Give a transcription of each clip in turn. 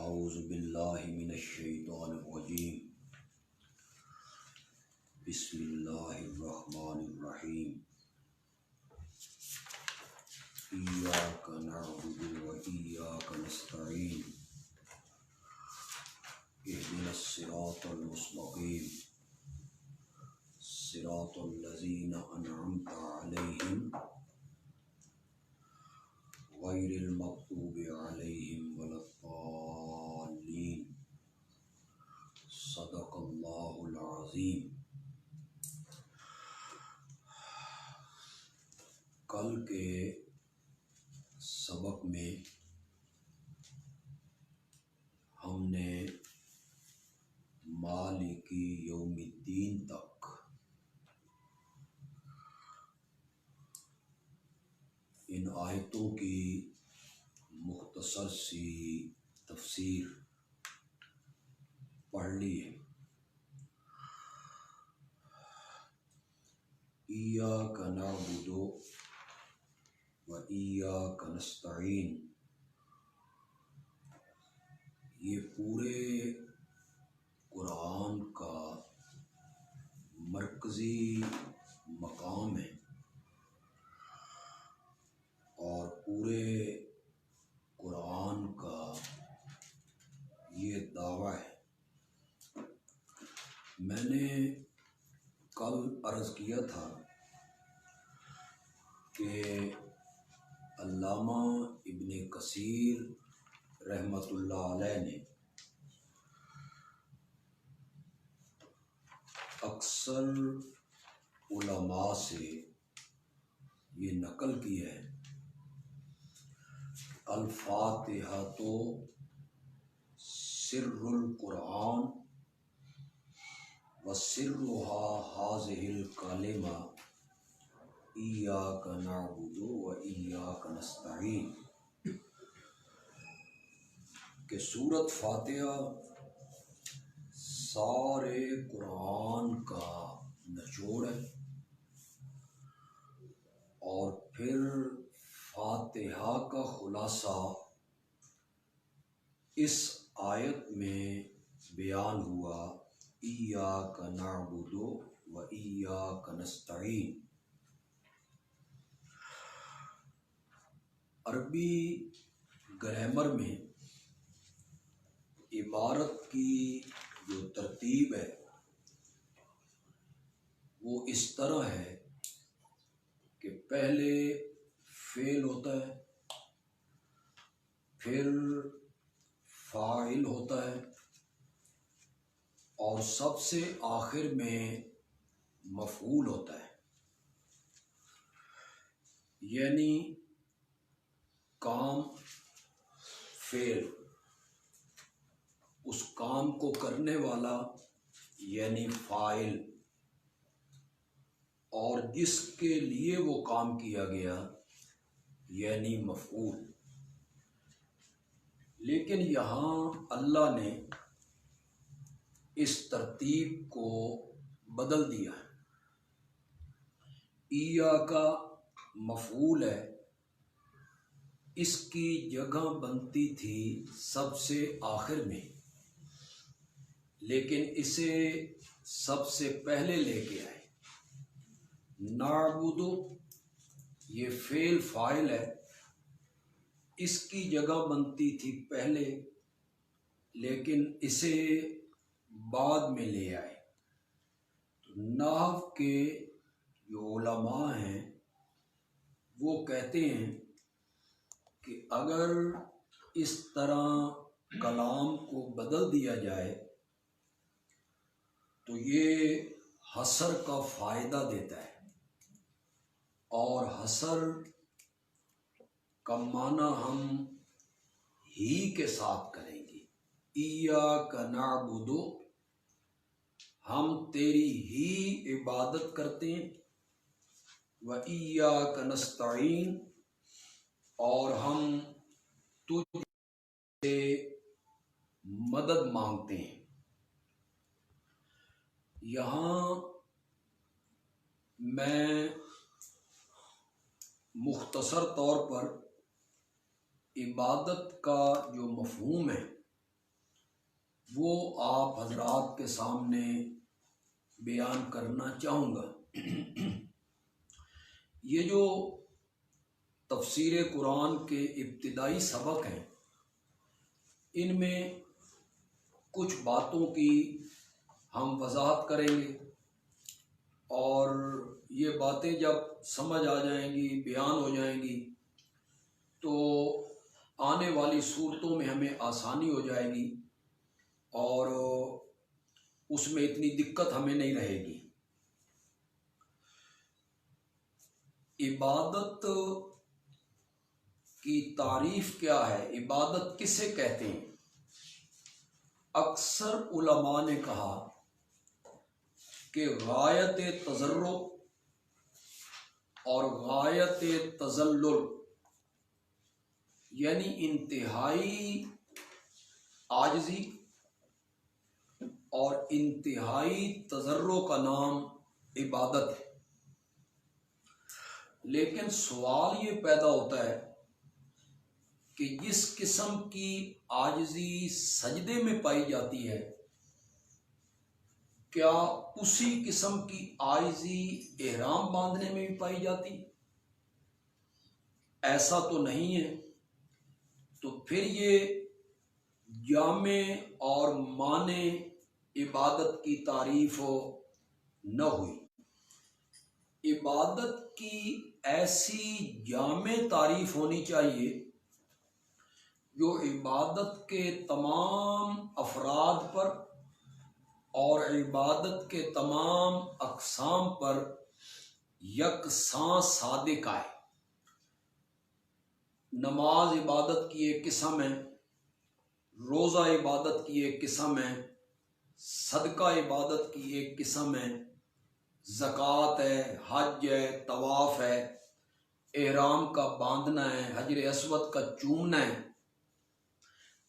औज़ु बिल्लाहि मिनश्शैतानिर्रजीम। बिस्मिल्लाहिर्रहमानिर्रहीम। इय्याका नअबुदु व इय्याका नस्तईन। इहदिनस सिरातल मुस्तक़ीम। सिरातल लज़ीना अनअमता अलैहिम गैरिल मग़्दूबि अलैहिम वलद्दाल्लीन। सदक़ल्लाहुल अज़ीम। कल के सबक में हमने मालिकी यौमिद्दीन तक इन आयतों की मुख्तसर सी तफसीर पढ़ ली है। इय्याका नअबुदु व इय्याका नस्तईन, ये पूरे कुरान का मरकज़ी मकाम है और पूरे कुरान का ये दावा है। मैंने कल अर्ज़ किया था कि अल्लामा इब्ने कसीर रहमतुल्लाह अलैह ने अक्सर उलमा से ये नकल की है, अल-फातिहा तो सिर्रुल कुरान व सिर्रुहा हाज़िहिल कलिमा इय्याका नअबुदु व इय्याका नस्तईन, कि सूरत फातिहा सारे कुरान का निचोड़ है और फिर फातिहा का खुलासा इस आयत में बयान हुआ, इय्याका नअबुदु व इय्याका नस्तईन। अरबी ग्रामर में इबारत की जो तरतीब है वो इस तरह है कि पहले फेल होता है, फिर फाइल होता है और सबसे आखिर में मफूल होता है। यानी काम फेल, उस काम को करने वाला यानी फाइल, और जिसके लिए वो काम किया गया यानी मफूल। लेकिन यहाँ अल्लाह ने इस तरतीब को बदल दिया है। इय्याका मफूल है, इसकी जगह बनती थी सबसे आखिर में, लेकिन इसे सबसे पहले लेके आए। नाबुदु ये फेल फाइल है, इसकी जगह बनती थी पहले, लेकिन इसे बाद में ले आए। तो नाहव के जो उलमा हैं वो कहते हैं कि अगर इस तरह कलाम को बदल दिया जाए तो ये हसर का फ़ायदा देता है, और हसर का माना हम ही के साथ करेंगे। इय्याका नअबुदु, हम तेरी ही इबादत करते हैं, व इय्याका नस्तईन, और हम तुझसे मदद मांगते हैं। यहाँ मैं मुख्तसर तौर पर इबादत का जो मफहूम है वो आप हजरात के सामने बयान करना चाहूँगा। ये जो तफसीर कुरान के इब्तिदाई सबक हैं, इनमें कुछ बातों की हम वजाहत करेंगे और ये बातें जब समझ आ जाएंगी, बयान हो जाएंगी, तो आने वाली सूरतों में हमें आसानी हो जाएगी और उसमें इतनी दिक्कत हमें नहीं रहेगी। इबादत की तारीफ क्या है, इबादत किसे कहते हैं? अक्सर उलमा ने कहा कि गायत तजर्रुब और गायत तजल्लुल, यानी इंतहाई आजिज़ी और इंतहाई तजर्रो का नाम इबादत है। लेकिन सवाल ये पैदा होता है कि जिस किस्म की आजिज़ी सजदे में पाई जाती है, क्या उसी किस्म की आजिज़ी एहराम बांधने में भी पाई जाती? ऐसा तो नहीं है। तो फिर ये जामे और माने इबादत की तारीफ न हुई। इबादत की ऐसी जामे तारीफ होनी चाहिए जो इबादत के तमाम अफराद पर और इबादत के तमाम अक़साम पर यकसां सादिक आए। नमाज इबादत की एक किस्म है, रोज़ा इबादत की एक किस्म है, सदका इबादत की एक किस्म है, ज़कात है, हज है, तवाफ़ है, एहराम का बांधना है, हजर अस्वद का चूमना है,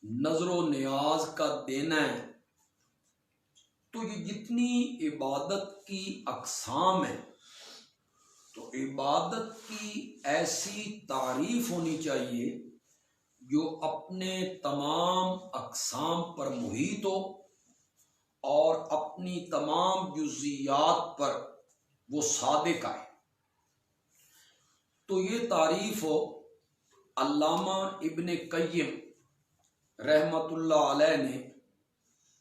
नज़रो नियाज का देना है। तो ये जितनी इबादत की अक़साम है, तो इबादत की ऐसी तारीफ होनी चाहिए जो अपने तमाम अक़साम पर मुहीत हो और अपनी तमाम जुज़ियात पर वो सादिक आए। तो ये तारीफ हो अल्लामा इब्न क़य्यिम रहमतुल्लाह अलैह ने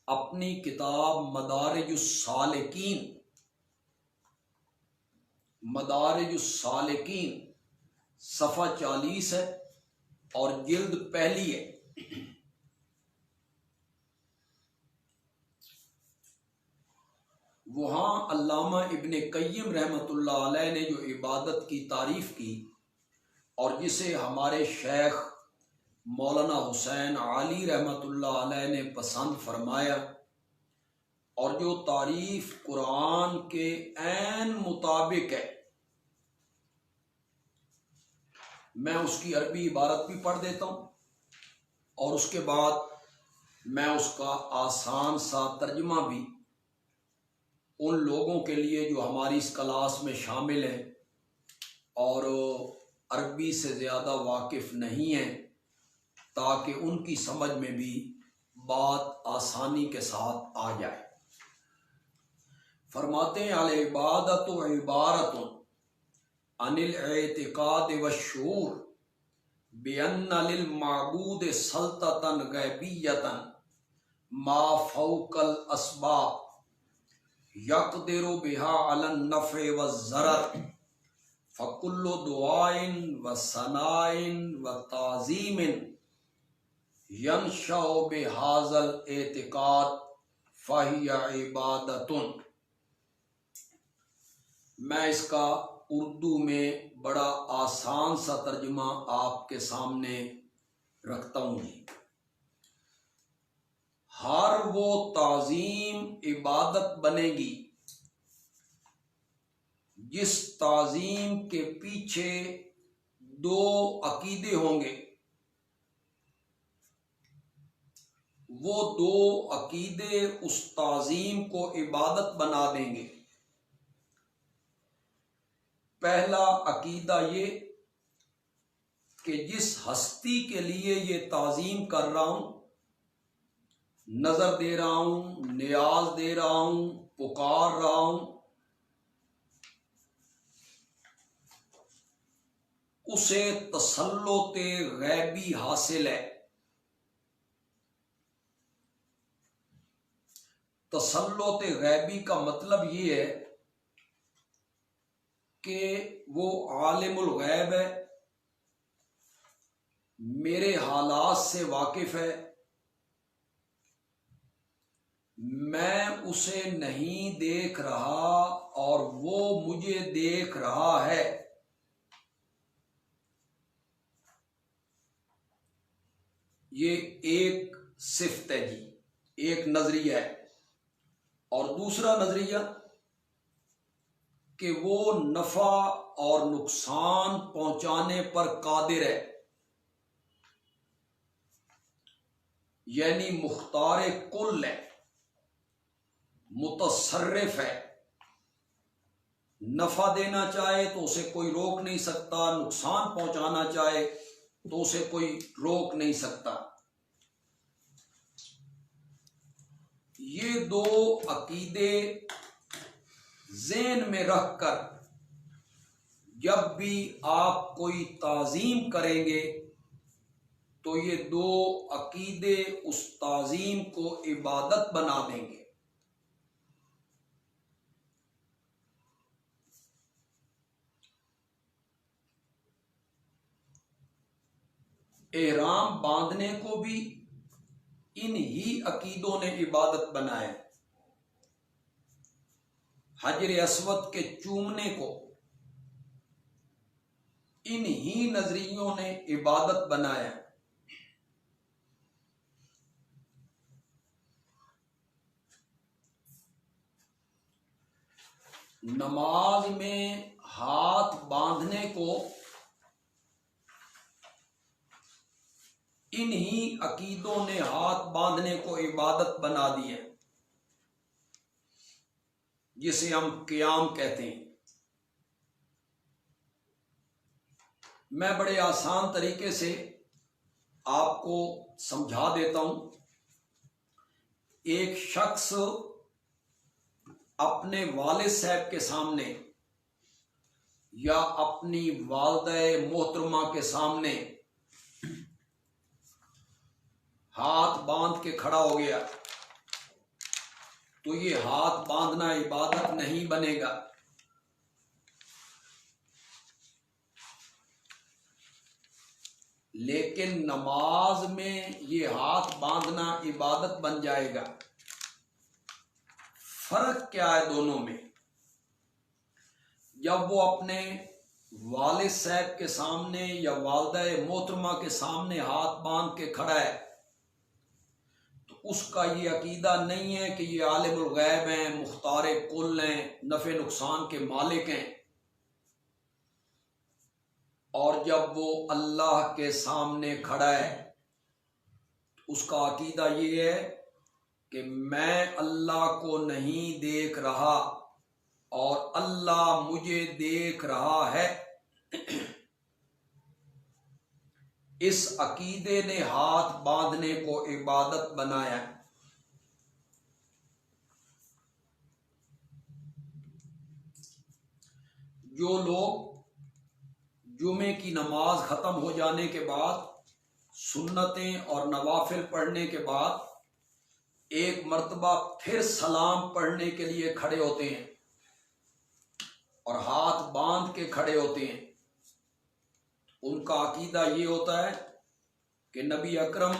अपनी किताब मदारिजुस्सालिकीन सफ़ा 40 है और जिल्द पहली है। वहाँ अल्लामा इब्न क़य्यिम रहमतुल्लाह अलैह ने जो इबादत की तारीफ़ की और जिसे हमारे शेख मौलाना हुसैन आली रहमतुल्लाह अलैह ने पसंद फरमाया और जो तारीफ़ कुरान के ऐन मुताबिक है, मैं उसकी अरबी इबारत भी पढ़ देता हूँ और उसके बाद मैं उसका आसान सा तर्जुमा भी उन लोगों के लिए जो हमारी इस क्लास में शामिल हैं और अरबी से ज़्यादा वाकिफ़ नहीं हैं, ताकि उनकी समझ में भी बात आसानी के साथ आ जाए। फरमाते हैं अल इबादत व इबारतुन अनिल एतिकाद व शूर बिअन्ना लिल माबूद सल्ततन गैबियतन मा फौकल अस्बाब यक़दिरु बिहा अलन नफ़े व ज़रर फ़कुल्लु दुआइन व सनाइन व ताज़ीमिन यंशअ बिहाज़ल एतिकाद फ़हिया इबादतुन। मैं इसका उर्दू में बड़ा आसान सा तर्जुमा आपके सामने रखता हूँ। हर वो ताज़ीम इबादत बनेगी जिस ताज़ीम के पीछे दो अकीदे होंगे। वो दो अकीदे उस ताज़ीम को इबादत बना देंगे। पहला अकीदा ये कि जिस हस्ती के लिए ये ताज़ीम कर रहा हूँ नजर दे रहा हूं, नियाज दे रहा हूं, पुकार रहा हूं, उसे तसल्लुत गैबी हासिल है। तसल्लुत गैबी का मतलब ये है कि वो आलिमुल गैब है, मेरे हालात से वाकिफ है, मैं उसे नहीं देख रहा और वो मुझे देख रहा है। ये एक सिफ्त है जी, एक नजरिया है। और दूसरा नजरिया कि वो नफा और नुकसान पहुंचाने पर कादिर है, यानी मुख्तार कुल है, मुतसर्रिफ है। नफा देना चाहे तो उसे कोई रोक नहीं सकता, नुकसान पहुंचाना चाहे तो उसे कोई रोक नहीं सकता। ये दो अकीदे ज़हन में रखकर जब भी आप कोई ताज़ीम करेंगे तो ये दो अकीदे उस ताज़ीम को इबादत बना देंगे। एहराम बांधने को भी इन ही अकीदों ने इबादत बनाया। हजर अस्वद के चूमने को इन ही नजरियों ने इबादत बनाया। नमाज में हाथ बांधने को इन्हीं अकीदों ने हाथ बांधने को इबादत बना दी है, जिसे हम क़याम कहते हैं। मैं बड़े आसान तरीके से आपको समझा देता हूं। एक शख्स अपने वालिद साहब के सामने या अपनी वालिदा मोहतरमा के सामने हाथ बांध के खड़ा हो गया तो ये हाथ बांधना इबादत नहीं बनेगा। लेकिन नमाज में ये हाथ बांधना इबादत बन जाएगा। फर्क क्या है दोनों में? जब वो अपने वालिद साहब के सामने या वालिदा मोहतरमा के सामने हाथ बांध के खड़ा है तो उसका ये अकीदा नहीं है कि ये आलिमुल गैब हैं, मुख्तार कुल हैं, नफे नुकसान के मालिक हैं। और जब वो अल्लाह के सामने खड़ा है उसका अकीदा ये है कि मैं अल्लाह को नहीं देख रहा और अल्लाह मुझे देख रहा है। इस अकीदे ने हाथ बांधने को इबादत बनाया। जो लोग जुमे की नमाज खत्म हो जाने के बाद सुन्नतें और नवाफिल पढ़ने के बाद एक मर्तबा फिर सलाम पढ़ने के लिए खड़े होते हैं और हाथ बांध के खड़े होते हैं, उनका अकीदा ये होता है कि नबी अकरम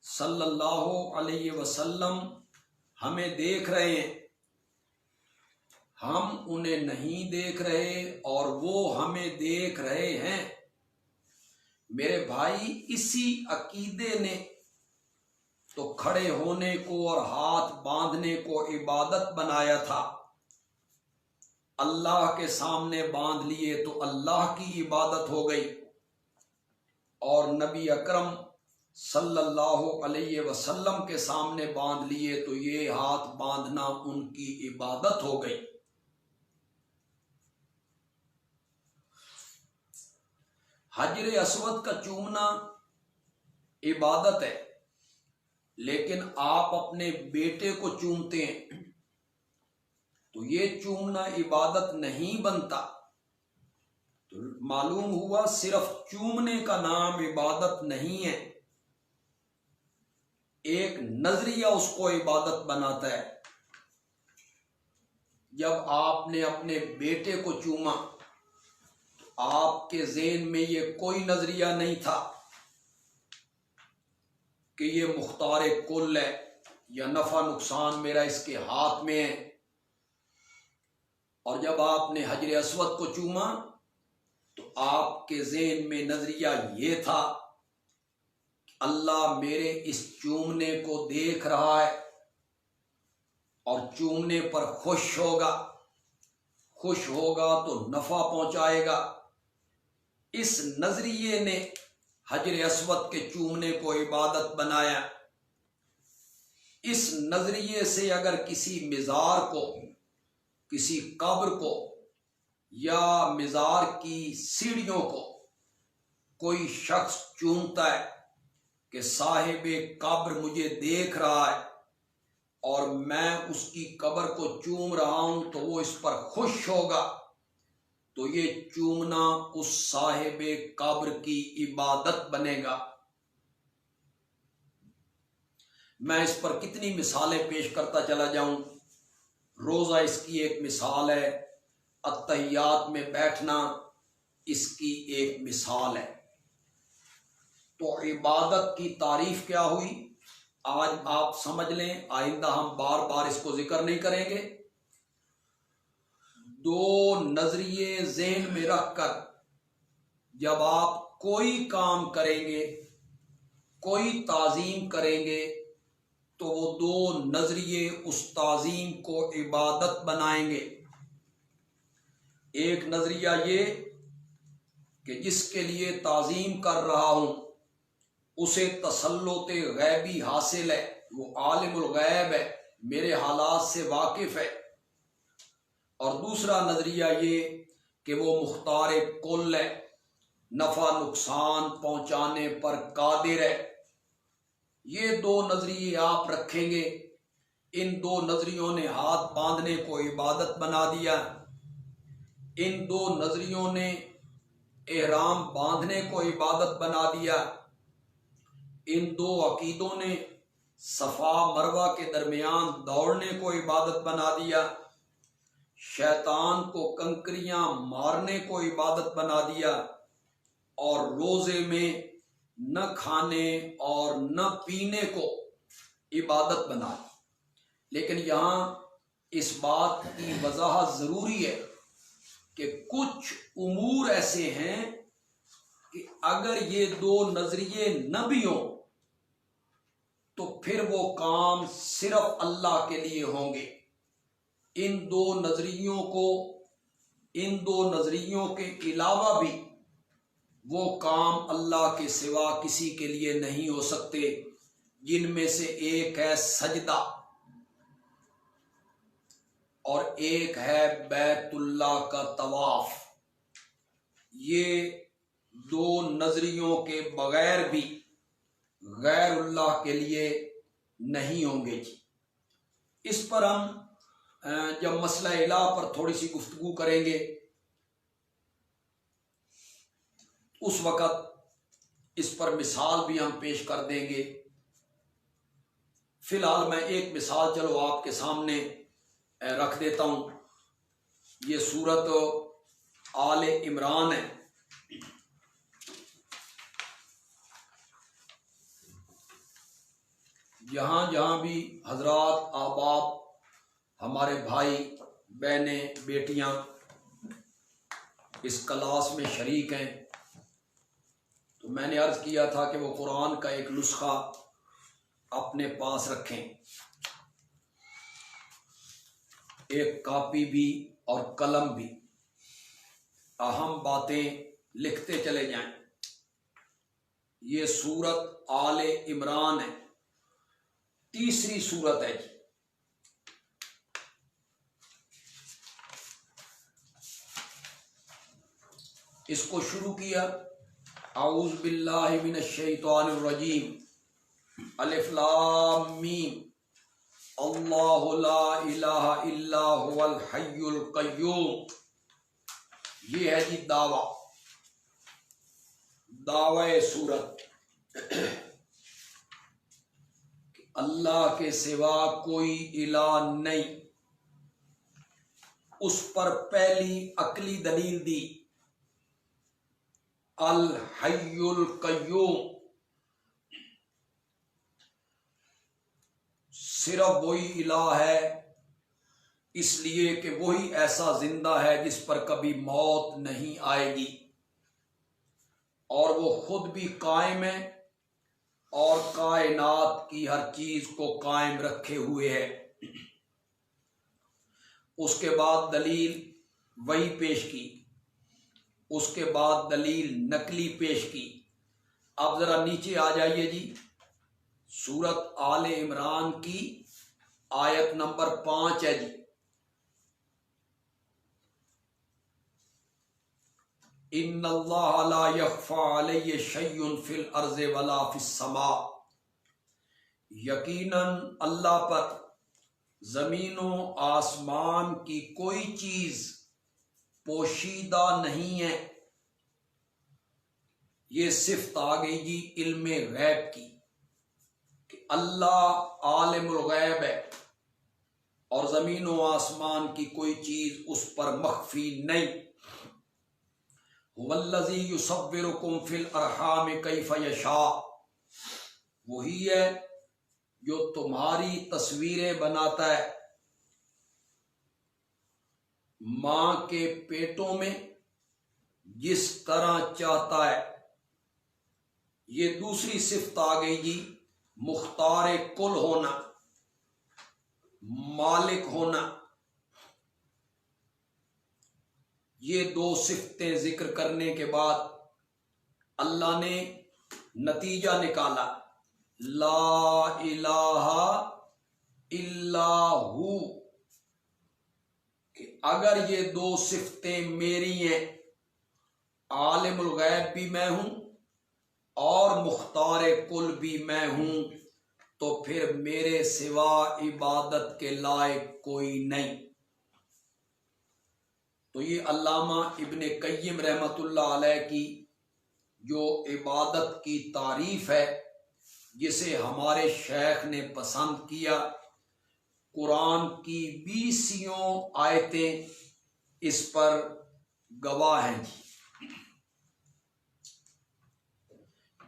सल्लल्लाहु अलैहि वसल्लम हमें देख रहे हैं, हम उन्हें नहीं देख रहे और वो हमें देख रहे हैं। मेरे भाई, इसी अकीदे ने तो खड़े होने को और हाथ बांधने को इबादत बनाया था। अल्लाह के सामने बांध लिए तो अल्लाह की इबादत हो गई और नबी अकरम सल्लल्लाहु अलैहि वसल्लम के सामने बांध लिए तो ये हाथ बांधना उनकी इबादत हो गई। हजर अस्वद का चूमना इबादत है, लेकिन आप अपने बेटे को चूमते हैं तो ये चूमना इबादत नहीं बनता। तो मालूम हुआ सिर्फ चूमने का नाम इबादत नहीं है, एक नजरिया उसको इबादत बनाता है। जब आपने अपने बेटे को चूमा तो आपके ज़हन में ये कोई नजरिया नहीं था कि ये मुख्तार कुल है या नफा नुकसान मेरा इसके हाथ में है। और जब आपने हजर अस्वद को चूमा तो आपके ज़हन में नजरिया ये था कि अल्लाह मेरे इस चूमने को देख रहा है और चूमने पर खुश होगा तो नफा पहुंचाएगा। इस नजरिए ने हजर अस्वद के चूमने को इबादत बनाया। इस नजरिए से अगर किसी मिज़ार को, किसी कब्र को या मिज़ार की सीढ़ियों को कोई शख्स चूमता है कि साहिबे कब्र मुझे देख रहा है और मैं उसकी कब्र को चूम रहा हूं तो वो इस पर खुश होगा, तो ये चूमना उस साहिबे कब्र की इबादत बनेगा। मैं इस पर कितनी मिसालें पेश करता चला जाऊं। रोजा इसकी एक मिसाल है, अत्तहियात में बैठना इसकी एक मिसाल है। तो इबादत की तारीफ क्या हुई आज आप समझ लें, आइंदा हम बार बार इसको जिक्र नहीं करेंगे। दो नजरिए ज़हन में रखकर जब आप कोई काम करेंगे, कोई ताजीम करेंगे, तो वो दो नजरिए उस ताजीम को इबादत बनाएंगे। एक नजरिया ये कि जिसके लिए ताजीम कर रहा हूं उसे तसल्लुत गैबी हासिल है, वो आलिमुल गैब है, मेरे हालात से वाकिफ है। और दूसरा नजरिया ये कि वो मुख्तार कुल है, नफा नुकसान पहुंचाने पर कादिर है। ये दो नजरिए आप रखेंगे। इन दो नजरियों ने हाथ बांधने को इबादत बना दिया। इन दो नजरियों ने एहराम बांधने को इबादत बना दिया। इन दो अकीदों ने सफा मरवा के दरमियान दौड़ने को इबादत बना दिया। शैतान को कंकरियां मारने को इबादत बना दिया। और रोजे में न खाने और न पीने को इबादत बना दी। लेकिन यहां इस बात की वजाहत जरूरी है कि कुछ उमूर ऐसे हैं कि अगर ये दो नजरिए न भी हों तो फिर वो काम सिर्फ अल्लाह के लिए होंगे। इन दो नजरियों के अलावा भी वो काम अल्लाह के सिवा किसी के लिए नहीं हो सकते, जिनमें से एक है सजदा और एक है बैतुल्लाह का तवाफ। ये दो नजरियों के बगैर भी गैरुल्लाह के लिए नहीं होंगे जी। इस पर हम जब मसला इलाह पर थोड़ी सी गुफ्तगू करेंगे उस वक़्त इस पर मिसाल भी हम पेश कर देंगे। फिलहाल मैं एक मिसाल चलो आपके सामने रख देता हूं। ये सूरत आले इमरान है। जहां जहां भी हजरात आबाब हमारे भाई बहनें बेटियां इस क्लास में शरीक हैं, तो मैंने अर्ज किया था कि वो कुरान का एक नुस्खा अपने पास रखें, एक कॉपी भी और कलम भी, अहम बातें लिखते चले जाएं। ये सूरत आले इमरान है, तीसरी सूरत है जी। इसको शुरू किया औज़ु बिल्लाहि मिनश शैतानिर रजीम, अलिफ लाम मीम, अल्लाहु ला इलाहा इल्ला हुवल हय्युल कय्यूम। ये है जी दावा, दावे सूरत। अल्लाह के सिवा कोई इलाह नहीं। उस पर पहली अकली दलील दी, अल हय्युल कय्यूम, सिर्फ वही इलाह है, इसलिए कि वही ऐसा जिंदा है जिस पर कभी मौत नहीं आएगी, और वो खुद भी कायम है और कायनात की हर चीज को कायम रखे हुए है। उसके बाद दलील वही पेश की, उसके बाद दलील नकली पेश की। अब जरा नीचे आ जाइए जी, सूरत आले इमरान की आयत नंबर 5 है जी। इन्नल्लाह ला यख्फा अलैहि शैउन फिल अर्ज़ि वला फिस समा। यकीनन अल्लाह पर जमीनों आसमान की कोई चीज पोशीदा नहीं है। ये सिफ्त आ गई जी इल्मे गैब की, कि अल्लाह आलिमुल गैब है और जमीनों आसमान की कोई चीज उस पर मख्फी नहीं। वल्लज़ी युसव्विरुकुम फिल अरहाम कैफ यशा, वही है जो तुम्हारी तस्वीरें बनाता है मां के पेटों में जिस तरह चाहता है। ये दूसरी सिफ्त आ गई जी, मुख्तार कुल होना, मालिक होना। ये दो सिफ्तें जिक्र करने के बाद अल्लाह ने नतीजा निकाला, ला इलाहा इल्लाहु, कि अगर ये दो सिफ्तें मेरी हैं, आलिमुल गैब भी मैं हूं और मुख्तार कुल भी मैं हूं, तो फिर मेरे सिवा इबादत के लायक कोई नहीं। तो ये अल्लामा इब्ने कय्यिम रहमतुल्लाह अलैह की जो इबादत की तारीफ है, जिसे हमारे शेख ने पसंद किया, कुरान की 20 आयतें इस पर गवाह हैं जी।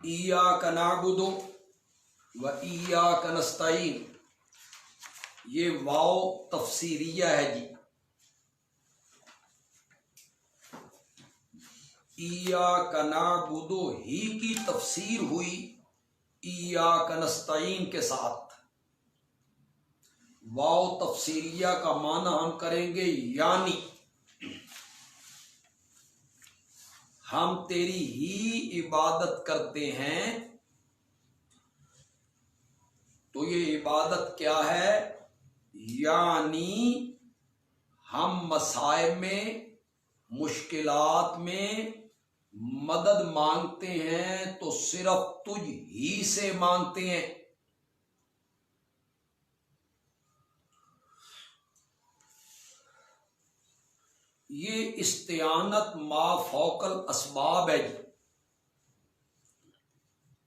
इय्याका नअबुदु व इय्याका नस्तईन, ये वाव तफसीरिया है जी। इय्याका नअबुदु ही की तफसीर हुई इय्याका नस्तईन के साथ। वाव तफसीरिया का माना हम करेंगे यानी हम तेरी ही इबादत करते हैं। तो ये इबादत क्या है? यानी हम मसाइब में, मुश्किलात में मदद मांगते हैं तो सिर्फ तुझ ही से मांगते हैं। ये इस्तिआनत मा फौकल असबाब है,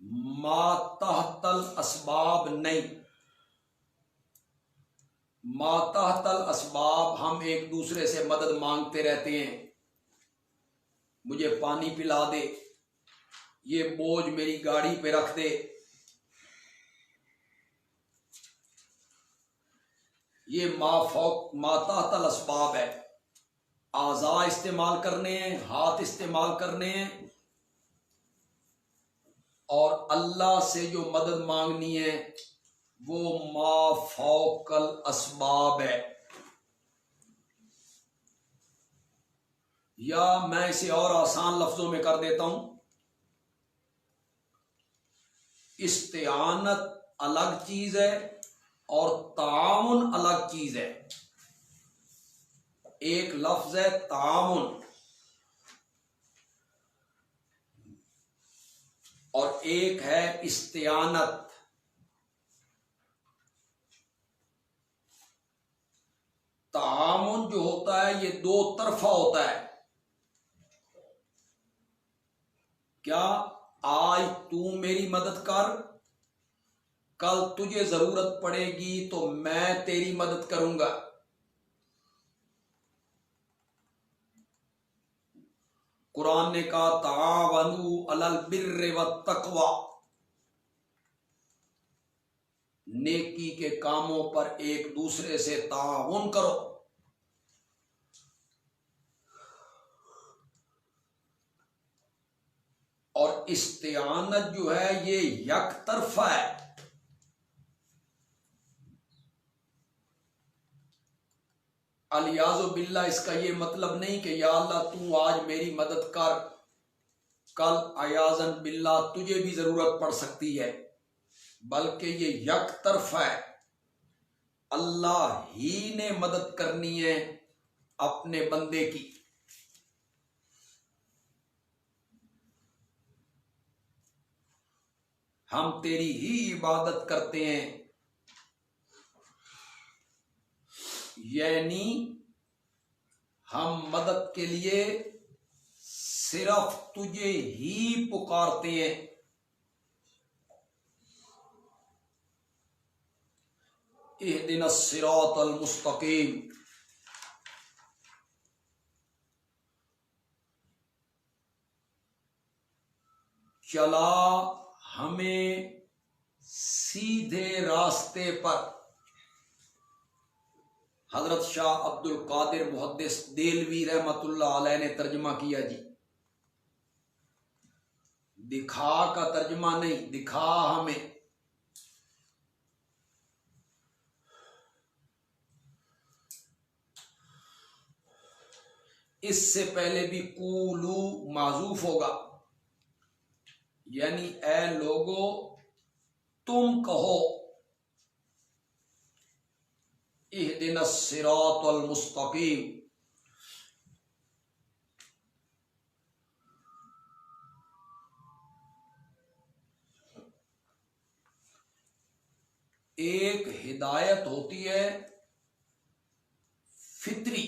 मा तहतल असबाब नहीं। मा तहतल असबाब हम एक दूसरे से मदद मांगते रहते हैं, मुझे पानी पिला दे, ये बोझ मेरी गाड़ी पे रख दे। ये मा तहतल असबाब है। आज़ा इस्तेमाल करने हैं, हाथ इस्तेमाल करने हैं, और अल्लाह से जो मदद मांगनी है वो मा फौकल असबाब है। या मैं इसे और आसान लफ्जों में कर देता हूं, इस्तिआनत अलग चीज है और ताउन अलग चीज है। एक लफ्ज है ताउन और एक है इस्तिआनत। तामुन जो होता है ये दो तरफा होता है। क्या आज तू मेरी मदद कर, कल तुझे जरूरत पड़ेगी तो मैं तेरी मदद करूंगा। कुरान ने कहा तावनु अलल बिर्रि वत तकवा, नेकी के कामों पर एक दूसरे से ताउन करो। और इस्तिआनत जो है ये यक तरफा है। अलियाज़ु बिल्ला, इसका ये मतलब नहीं कि या अल्लाह तू आज मेरी मदद कर, कल अयाज़न बिल्ला तुझे भी जरूरत पड़ सकती है, बल्कि ये यक तरफा है। अल्लाह ही ने मदद करनी है अपने बंदे की। हम तेरी ही इबादत करते हैं, यानी हम मदद के लिए सिर्फ तुझे ही पुकारते हैं। इहदिनस सिरातल मुस्तकीम, चला हमें सीधे रास्ते पर। हजरत शाह अब्दुल कादिर मुहद्दिस देलवी रहमतुल्लाह अलैह ने तर्जमा किया जी। दिखा का तर्जमा नहीं, दिखा हमें। इससे पहले भी कूलू माजूफ होगा, यानी ए लोगो तुम कहो इहदिनस सिरातल मुस्तकीम। एक हिदायत होती है फित्री,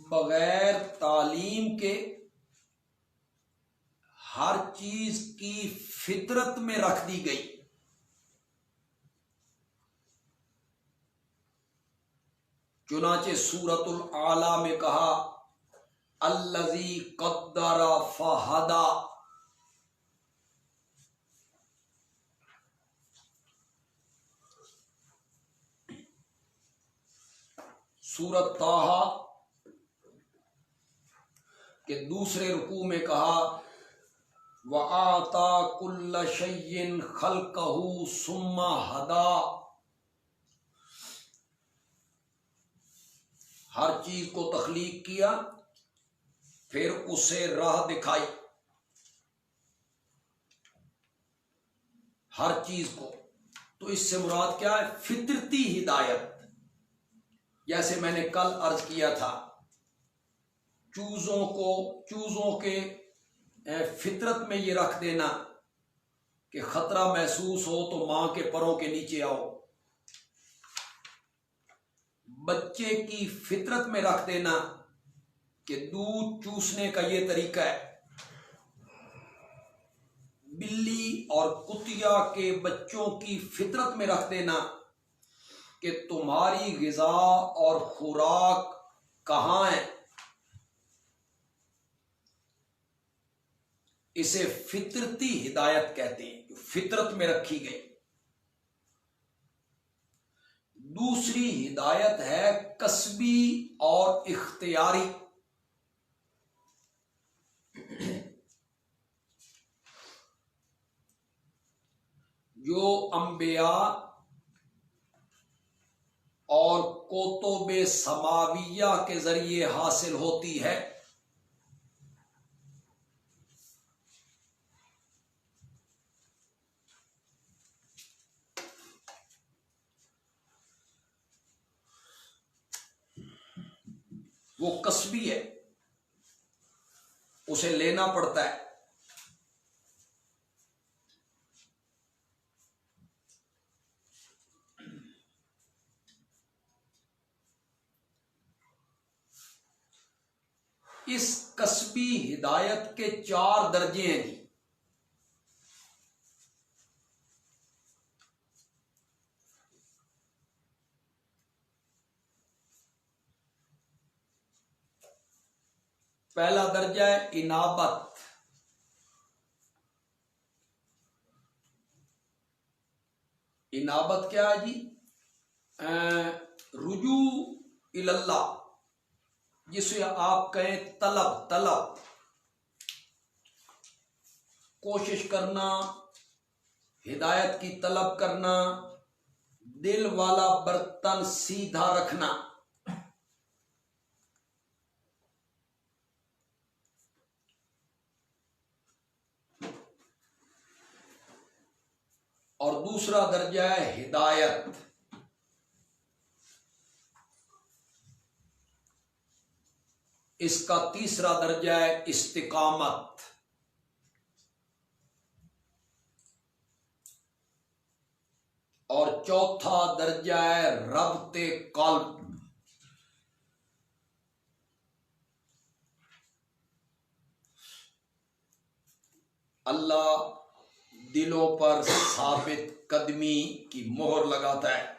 बगैर तालीम के हर चीज की फितरत में रख दी गई। चुनाचे सूरतुल आला में कहा अल्लज़ी क़द्दरा फ़हदा, सूरत ताहा के दूसरे रुकू में कहा व आता कुल्ल शय्इन खल्क़हू सुम्मा हदा, हर चीज को तख्लीक किया फिर उसे राह दिखाई। हर चीज को, तो इससे मुराद क्या है? फितरती हिदायत। जैसे मैंने कल अर्ज किया था, चूजों के फितरत में ये रख देना कि खतरा महसूस हो तो मां के परों के नीचे आओ। बच्चे की फितरत में रख देना कि दूध चूसने का ये तरीका है। बिल्ली और कुतिया के बच्चों की फितरत में रख देना कि तुम्हारी गिजा और खुराक कहां है। इसे फितरती हिदायत कहते हैं, जो फितरत में रखी गई। दूसरी हिदायत है कसबी और इख्तियारी। जो अंबिया और कुतुबे समाविया के जरिए हासिल होती है। वो कसबी है, उसे लेना पड़ता है। वस्फी हिदायत के 4 दर्जे हैं जी। पहला दर्जा है इनाबत। इनाबत क्या है जी? रुजू इल्लाह, जिसे आप कहें तलब, कोशिश करना, हिदायत की तलब करना, दिल वाला बर्तन सीधा रखना। और दूसरा दर्जा है हिदायत। इसका तीसरा दर्जा है इस्तिकामत। और चौथा दर्जा है रब्ते कल्ब। अल्लाह दिलों पर साबित कदमी की मोहर लगाता है।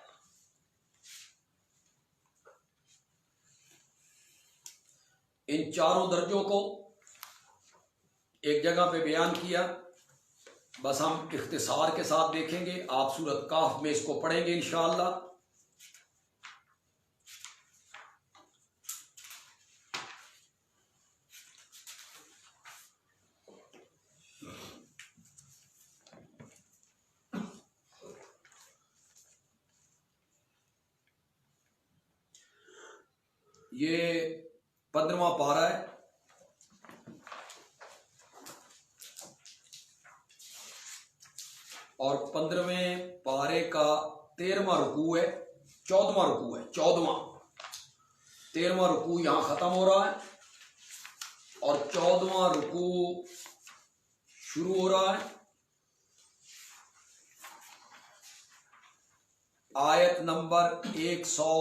इन चारों दर्जों को एक जगह पे बयान किया, बस हम इख्तिसार के साथ देखेंगे। आप सूरत काफ में इसको पढ़ेंगे इंशाअल्लाह। ये 15वां पारा है। और 15वें पारे का 13वां रुकू है, 14वां रुकू है, 13वां रुकू यहां खत्म हो रहा है और 14वां रुकू शुरू हो रहा है। आयत नंबर 100,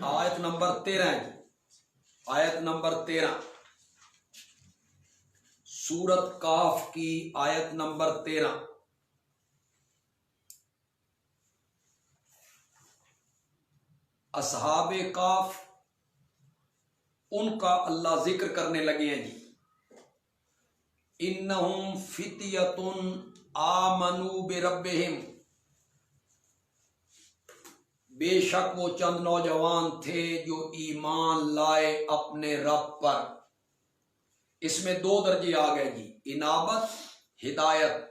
आयत नंबर 13 है। आयत नंबर 13 सूरत काफ की आयत नंबर 13। असहाबे काफ, उनका अल्लाह जिक्र करने लगे हैं जी। इन्नहुम फितियतुन आमनू बिरब्बिहिम, बेशक वो चंद नौजवान थे जो ईमान लाए अपने रब पर। इसमें 2 दर्जे आ गए जी, इनाबत, हिदायत।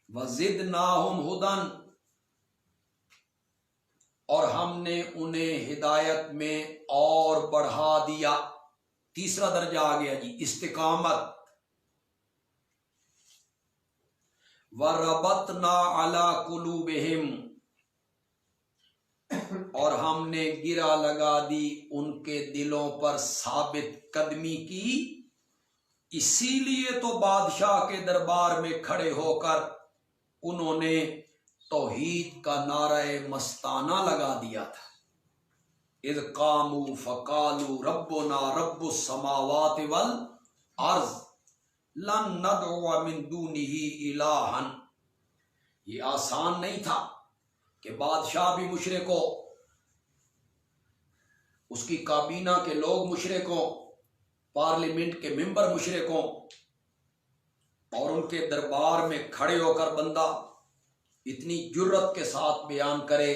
वज़िदनाहुम हुदन, और हमने उन्हें हिदायत में और बढ़ा दिया। तीसरा दर्जा आ गया जी, इस्तिकामत। वरबतना अला कुलूबिहिम, और हमने गिरा लगा दी उनके दिलों पर साबित कदमी की। इसीलिए तो बादशाह के दरबार में खड़े होकर उन्होंने तौहीद का नारे मस्ताना लगा दिया था। इज़ कामू फ़कालू रब्बुना रब्बुस समावाति वल अर्ज़ लन नदअ मिन दूनिही इलाहन। ये आसान नहीं था कि बादशाह भी मुशरिकों, उसकी काबीना के लोग मुशरिकों, पार्लियामेंट के मेंबर मुशरिकों, और उनके दरबार में खड़े होकर बंदा इतनी जुर्रत के साथ बयान करे,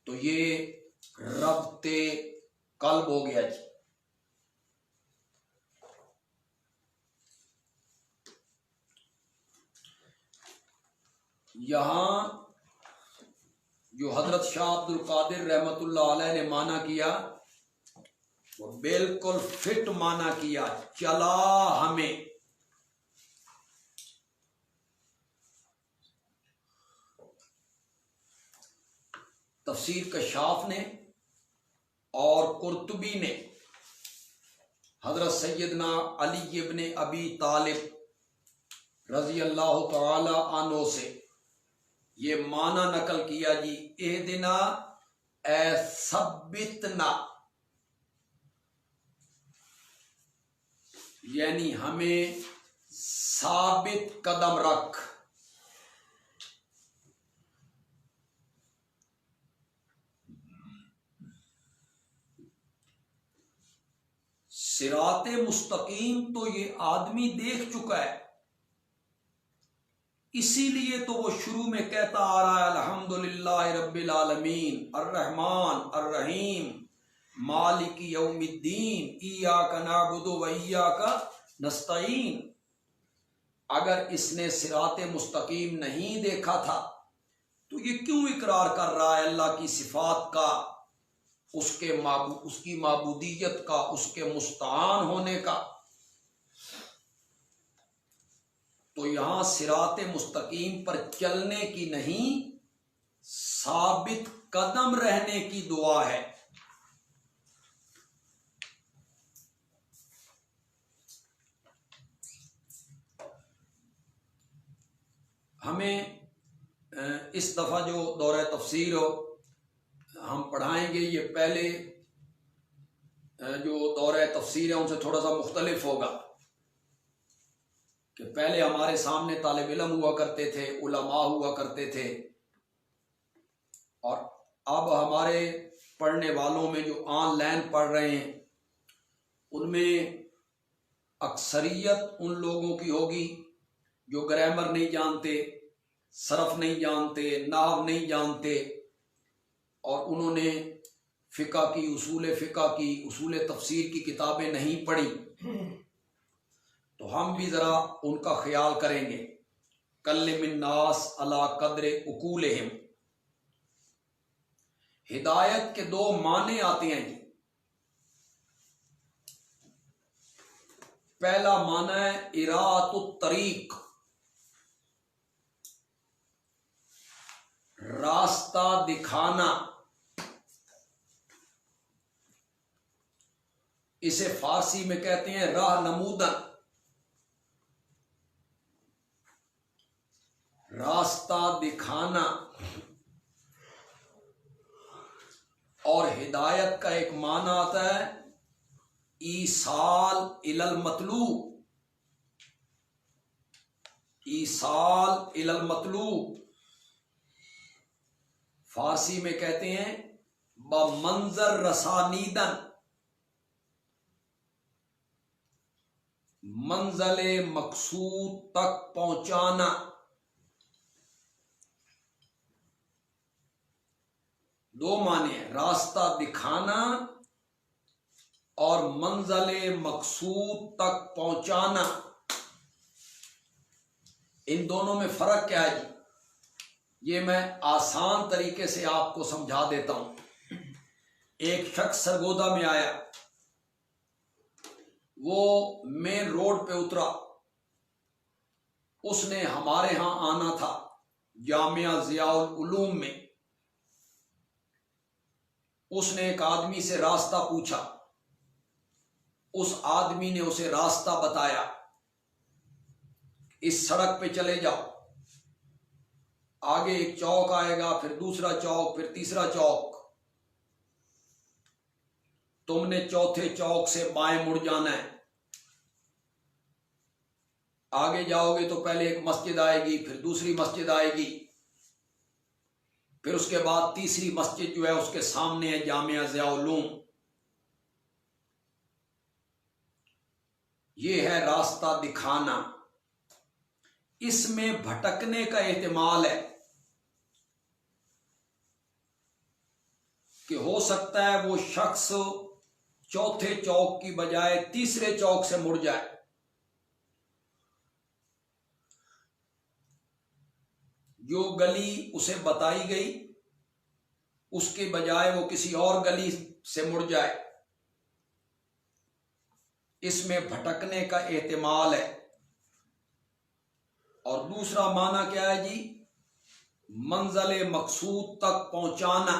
तो ये रब्ते कल्ब हो गया जी। यहां जो हजरत शाह अब्दुल कादिर रहमतुल्लाह अलैह ने माना किया, वो बिल्कुल फिट माना किया, चला हमें। तफसीर कशाफ ने और कुर्तुबी ने हजरत सैयदना अली इब्ने अबी तालिब रजी अल्लाह तआला अन्हु से ये माना नकल किया जी, एहदिना ए सब्बितना, यानी हमें साबित कदम रख। सिराते मुस्तकीम तो ये आदमी देख चुका है, इसीलिए तो वो शुरू में कहता आ रहा है अल्हम्दुलिल्लाह रब्बिल आलमीन अर्रहमान अर्रहीम मालिकी यौमिद्दीन इय्याका नअबुदु व इय्याका नस्तईन। अगर इसने सिराते मुस्तकीम नहीं देखा था तो ये क्यों इकरार कर रहा है अल्लाह की सिफात का, उसकी माबूदियत का, उसके मुस्तान होने का। तो यहां सिराते मुस्तकीम पर चलने की नहीं, साबित कदम रहने की दुआ है। हमें इस दफा जो दौरा तफसीर हम पढ़ाएंगे, ये पहले जो दौरा तफसीर है उनसे थोड़ा सा मुख्तलिफ होगा कि पहले हमारे सामने तालिब इल्म हुआ करते थे, उलमा हुआ करते थे, और अब हमारे पढ़ने वालों में जो ऑनलाइन पढ़ रहे हैं उनमें अक्सरियत उन लोगों की होगी जो ग्रामर नहीं जानते, सरफ नहीं जानते, नाहव नहीं जानते, और उन्होंने फ़िक़्ह की, उसूल तफसीर की किताबें नहीं पढ़ी। तो हम भी ज़रा उनका ख्याल करेंगे। कल्लिमिन नास अला कद्रे उकूलिहिम। हिदायत के दो माने आते हैं जी। पहला माना है इरातुत तरीक, रास्ता दिखाना। इसे फारसी में कहते हैं राह नमूदन, रास्ता दिखाना। और हिदायत का एक माना आता है ईसाल इलल मतलूब, ईसाल इलल मतलूब। फारसी में कहते हैं ब मंजर रसानीदन, मंज़ले मकसूद तक पहुंचाना। दो माने हैं, रास्ता दिखाना और मंज़ले मकसूद तक पहुंचाना। इन दोनों में फर्क क्या है जी? ये मैं आसान तरीके से आपको समझा देता हूं। एक शख्स सरगोदा में आया, वो मेन रोड पे उतरा, उसने हमारे यहां आना था जामिया ज़ियाउल उलूम में। उसने एक आदमी से रास्ता पूछा, उस आदमी ने उसे रास्ता बताया, इस सड़क पे चले जाओ, आगे एक चौक आएगा, फिर दूसरा चौक, फिर तीसरा चौक, तुमने चौथे चौक से बाएं मुड़ जाना है। आगे जाओगे तो पहले एक मस्जिद आएगी, फिर दूसरी मस्जिद आएगी, फिर उसके बाद तीसरी मस्जिद जो है उसके सामने है जामिया ज़ियाउल उलूम। ये है रास्ता दिखाना। इसमें भटकने का एहतिमाल है कि हो सकता है वो शख्स चौथे चौक की बजाय तीसरे चौक से मुड़ जाए। जो गली उसे बताई गई उसके बजाय वो किसी और गली से मुड़ जाए। इसमें भटकने का एहतिमाल है। और दूसरा माना क्या है जी? मंज़िल मकसूद तक पहुंचाना।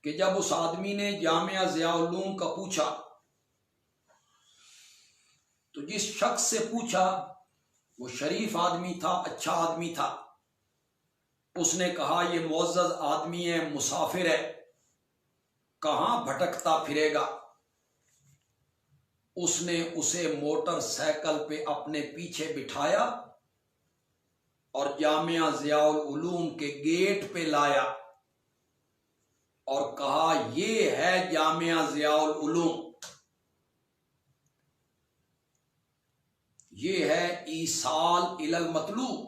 कि जब उस आदमी ने जामिया ज़ियाउल उलूम का पूछा तो जिस शख्स से पूछा वो शरीफ आदमी था, अच्छा आदमी था। उसने कहा ये मुअज़्ज़ज़ आदमी है, मुसाफिर है, कहाँ भटकता फिरेगा। उसने उसे मोटरसाइकिल पे अपने पीछे बिठाया और जामिया ज़ियाउल उलूम के गेट पे लाया और कहा ये है जामिया ज़ियाउल उलूम, ये है ईसाल इलल मतलूब।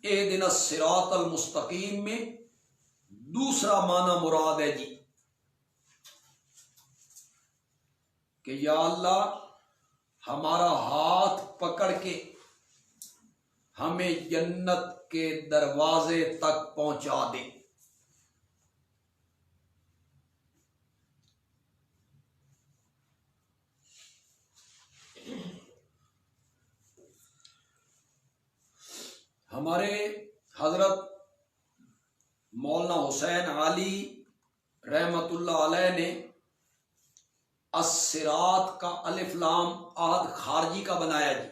एहदिना सिरातल मुस्तकीम में दूसरा माना मुराद है जी कि या अल्लाह हमारा हाथ पकड़ के हमें जन्नत के दरवाजे तक पहुंचा दे। हमारे हजरत मौलाना हुसैन आली रहमतुल्लाह अलैह ने अस्सिरात का अलिफ लाम आहद खारजी का बनाया जी।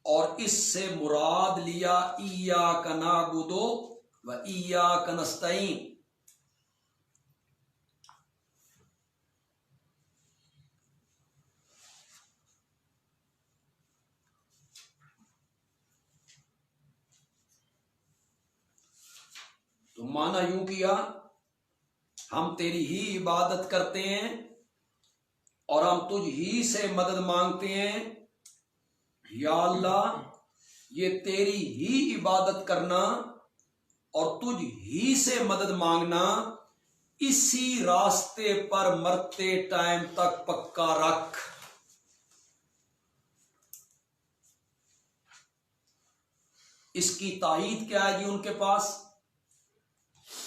और इससे मुराद लिया इय्याका नअबुदु व इय्याका नस्तईन। तो माना यूं किया, हम तेरी ही इबादत करते हैं और हम तुझ ही से मदद मांगते हैं। या अल्लाह ये तेरी ही इबादत करना और तुझ ही से मदद मांगना इसी रास्ते पर मरते टाइम तक पक्का रख। इसकी ताईद क्या है जी उनके पास?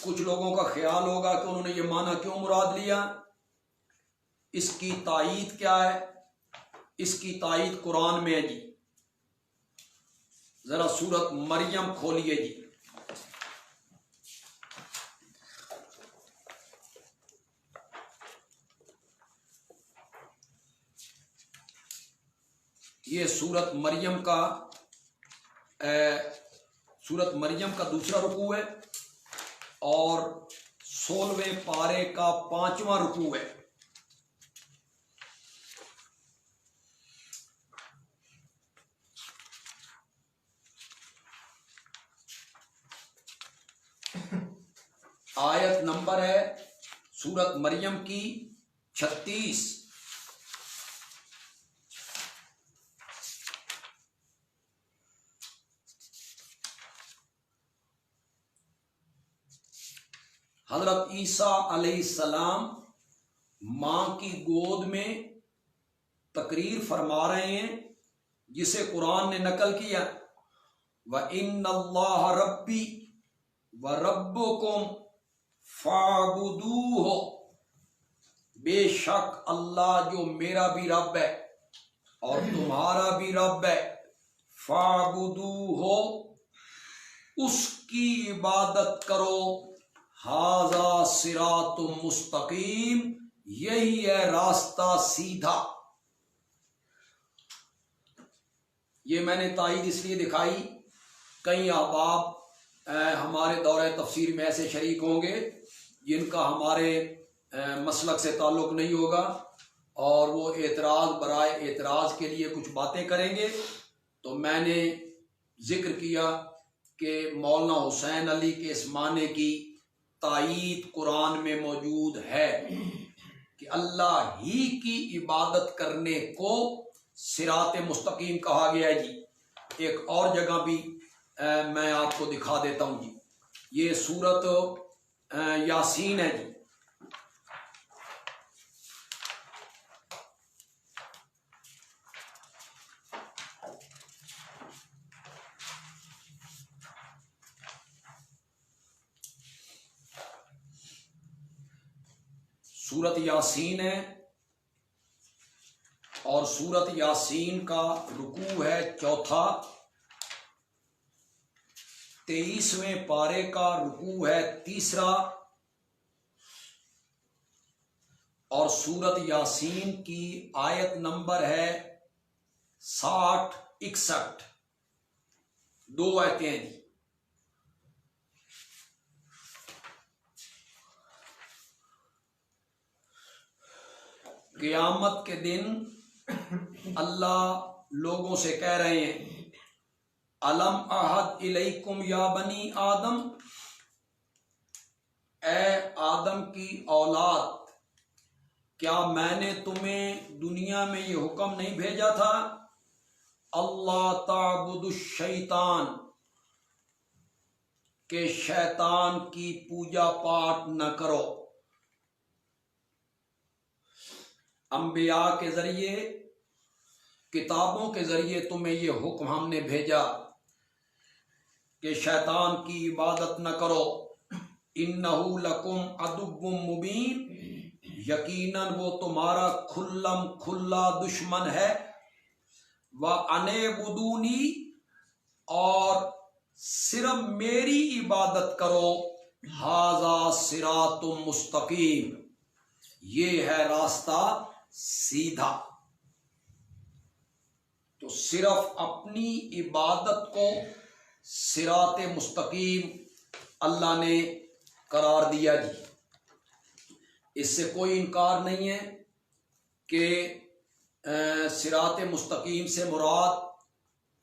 कुछ लोगों का ख्याल होगा कि उन्होंने ये माना क्यों मुराद लिया। इसकी ताईद क्या है? इसकी ताईद कुरान में है जी। जरा सूरत मरियम खोलिए जी। ये सूरत मरियम का दूसरा रुकू है और 16वें पारे का 5वां रुकू है। आयत नंबर है सूरत मरियम की 36। हजरत ईसा अलैहिस्सलाम मां की गोद में तकरीर फरमा रहे हैं जिसे कुरान ने नकल किया। व इन्नल्लाह रब्बी व रब्बुकुम फाबुदूहो, बेशक अल्लाह जो मेरा भी रब है और तुम्हारा भी रब है, फाबुदूहो उसकी इबादत करो, हाजा सिरातुम मुस्तकीम यही है रास्ता सीधा। ये मैंने ताईद इसलिए दिखाई, कई अहबाब हमारे दौरे तफसीर में ऐसे शरीक होंगे जिनका हमारे मसलक से ताल्लुक नहीं होगा और वो एतराज़ बराए एतराज़ के लिए कुछ बातें करेंगे। तो मैंने जिक्र किया कि मौलाना हुसैन अली के इस माने की ताईद कुरान में मौजूद है कि अल्लाह ही की इबादत करने को सिरात मुस्तकीम कहा गया है जी। एक और जगह भी मैं आपको दिखा देता हूं जी। ये सूरत यासीन है जी। सूरत यासीन है और सूरत यासीन का रुकू है चौथा। 23वें पारे का रुकू है तीसरा और सूरत यासीन की आयत नंबर है 60, 61 दो आयतें हैं जी। क़यामत के दिन अल्लाह लोगों से कह रहे हैं, अलम अहद इलैकुम या बनी आदम, ए आदम की औलाद, क्या मैंने तुम्हें दुनिया में ये हुक्म नहीं भेजा था, अल्लाह ताबुदुश शैतान, के शैतान की पूजा पाठ न करो। अंबिया के जरिए, किताबों के जरिए तुम्हें ये हुक्म हमने भेजा कि शैतान की इबादत न करो। इन्नहु लकुम अदुव्वुम मुबीन, यकीनन वो तुम्हारा खुल्लम खुल्ला दुश्मन है। व अनेबुदूनी, और सिर्फ मेरी इबादत करो। हाजा सिरातुम मुस्तकीम, ये है रास्ता सीधा। तो सिर्फ अपनी इबादत को सिराते मुस्तकीम अल्लाह ने करार दिया जी। इससे कोई इनकार नहीं है कि सिराते मुस्तकीम से मुराद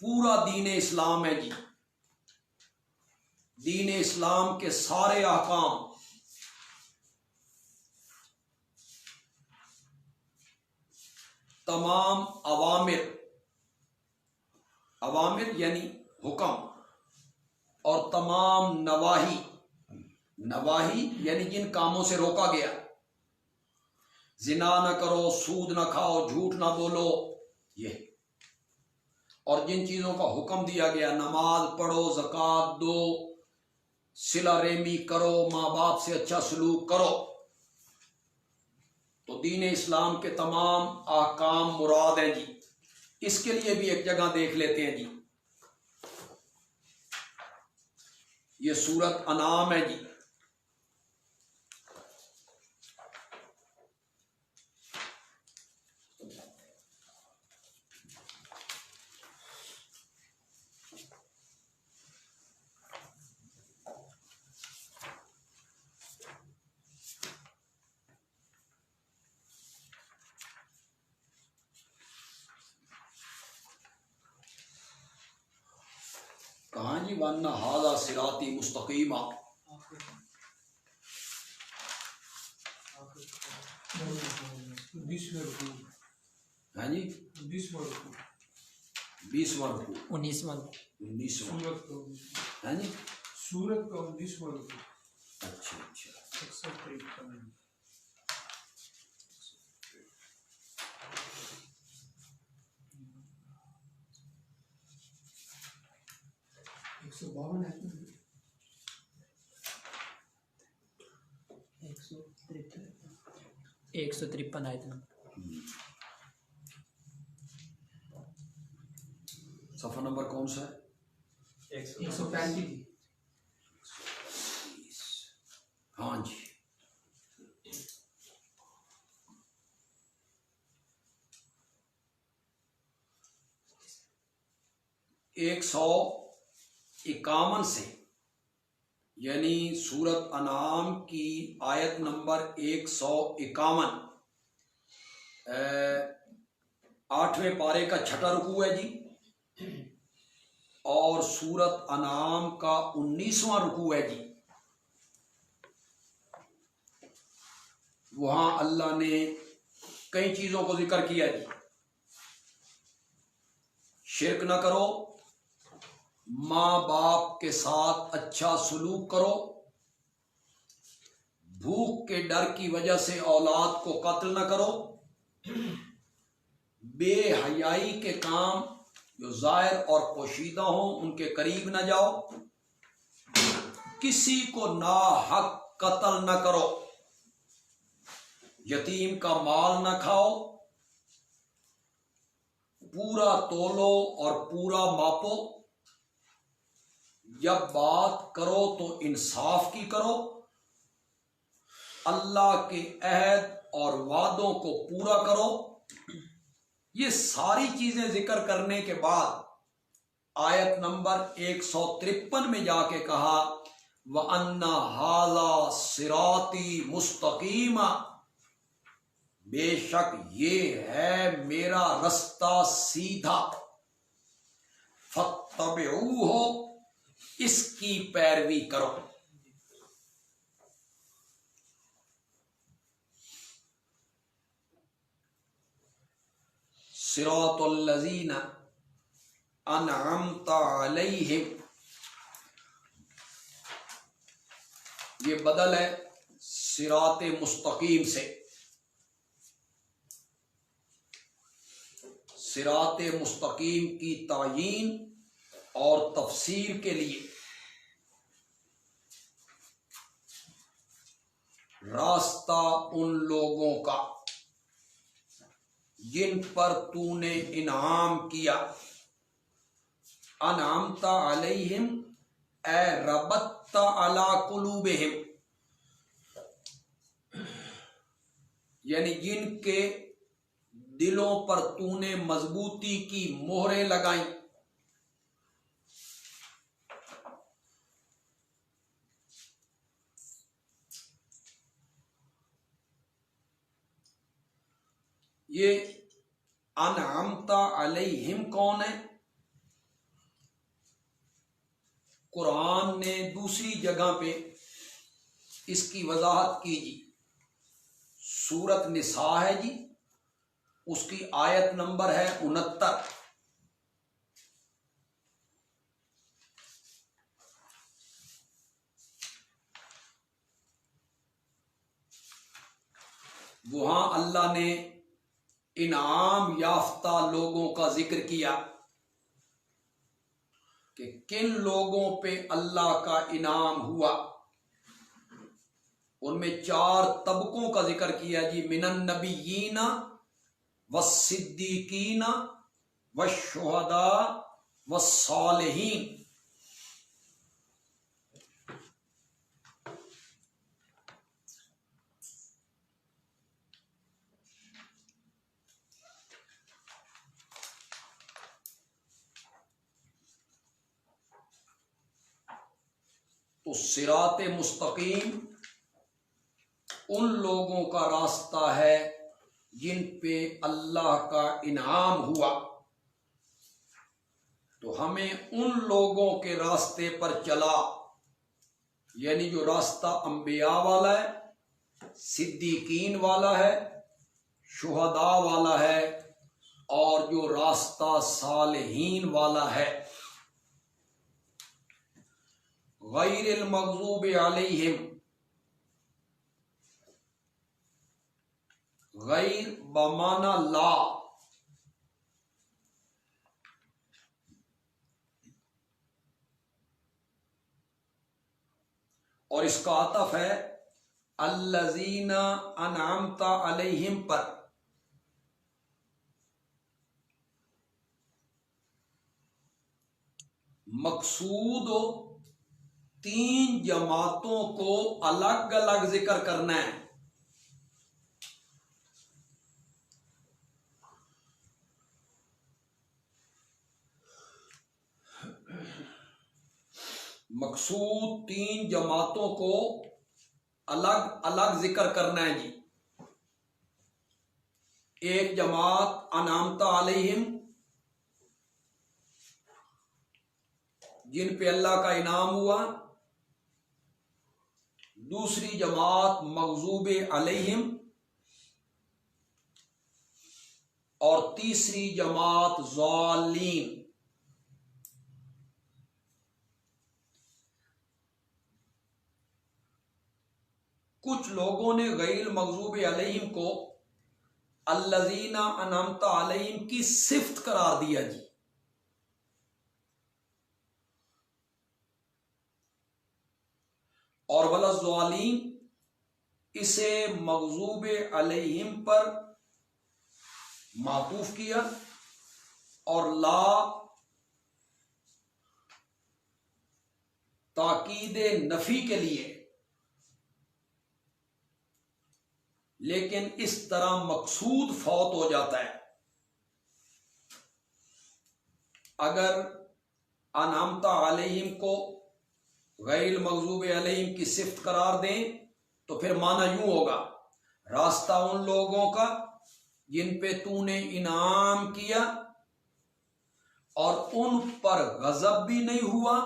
पूरा दीन इस्लाम है जी। दीन इस्लाम के सारे अहकाम, तमाम अवामिर, अवामिर यानी हुक्म, और तमाम नवाही, नवाही यानी जिन कामों से रोका गया, जिना न करो, सूद न खाओ, झूठ ना बोलो, ये, और जिन चीजों का हुक्म दिया गया, नमाज पढ़ो, ज़कात दो, सिला रेमी करो, माँ बाप से अच्छा सलूक करो, तो दीन इस्लाम के तमाम आकाम मुराद हैं जी। इसके लिए भी एक जगह देख लेते हैं जी। ये सूरत अनाम है जी। कहाँ जी, वन्ना हाजा सिराती मुस्तकीमा, हाँ जी, 20वां रुकू, 19वां, हाँ जी, सूरत का 19वां रुकू। अच्छा अच्छा, 152 है। 153 आयत नंबर। सफा नंबर कौन सा है? 135। हाँ जी, एक 151 से, यानी सूरत अनाम की आयत नंबर 151, 8वें पारे का छठा रुकू है जी, और सूरत अनाम का 19वां रुकू है जी। वहां अल्लाह ने कई चीजों को जिक्र किया जी। शिर्क ना करो, माँ बाप के साथ अच्छा सलूक करो, भूख के डर की वजह से औलाद को कत्ल न करो, बेहयाई के काम जो जाहिर और पोशीदा हो उनके करीब न जाओ, किसी को नाहक कत्ल न करो, यतीम का माल न खाओ, पूरा तोलो और पूरा मापो, जब बात करो तो इंसाफ की करो, अल्लाह के अहद और वादों को पूरा करो, ये सारी चीजें जिक्र करने के बाद आयत नंबर 153 में जाके कहा व अन्ना हाजा सिराती मुस्तकीमा, बेशक ये है मेरा रास्ता सीधा, फत्तबिऊहो, इसकी पैरवी करो। सिरातुल लज़ीना अनअमता अलैहिम, ये बदल है सिराते मुस्तकीम से। सिराते मुस्तकीम की तायीन और तफसीर के लिए रास्ता उन लोगों का जिन पर तूने इनाम किया, अनामता अलैहिम ए रबत्ता अला कुलूबिहिम, यानी जिनके दिलों पर तूने मजबूती की मोहरें लगाई। ये अनअमता अलैहिम कौन है? कुरान ने दूसरी जगह पे इसकी वजाहत की जी। सूरत निसा है जी, उसकी आयत नंबर है 69। वहां अल्लाह ने इनाम याफ्ता लोगों का जिक्र किया कि किन लोगों पे अल्लाह का इनाम हुआ। उनमें 4 तबकों का जिक्र किया जी, मिनन नबिय्यीना वस्सिद्दीकीना वश्शुहदा वस्सालिहीन। तो सिराते मुस्तकीम उन लोगों का रास्ता है जिन पे अल्लाह का इनाम हुआ। तो हमें उन लोगों के रास्ते पर चला, यानी जो रास्ता अंबिया वाला है, सिद्दीकीन वाला है, शुहदा वाला है, और जो रास्ता सालिहीन वाला है। गैरिल मग़ज़ूबि अलैहिम, गैर बमाना ला, और इसका आतफ है अल्लज़ीना अनअमता अलैहिम पर। मकसूद 3 जमातों को अलग अलग जिक्र करना है। मकसूद 3 जमातों को अलग अलग जिक्र करना है जी। एक जमात अनामता अलैहिम, जिन पे अल्लाह का इनाम हुआ। दूसरी जमात मग़ज़ूबे अलैहिम, और तीसरी जमात ज़ालिम। कुछ लोगों ने गैर मग़ज़ूबे अलैहिम को अल्लज़ीना अनअमता अलैहिम की सिफ्त करार दिया जी। और वला ज़ालिम इसे मग़ज़ूबे अलैहिम पर मातूफ किया, और ला ताकीदे नफी के लिए। लेकिन इस तरह मकसूद फौत हो जाता है। अगर अनामता अलैहिम को गैर मगजूब अलैहिम की सिफ्त करार दें तो फिर माना यूं होगा, रास्ता उन लोगों का जिन पे तूने इनाम किया और उन पर गजब भी नहीं हुआ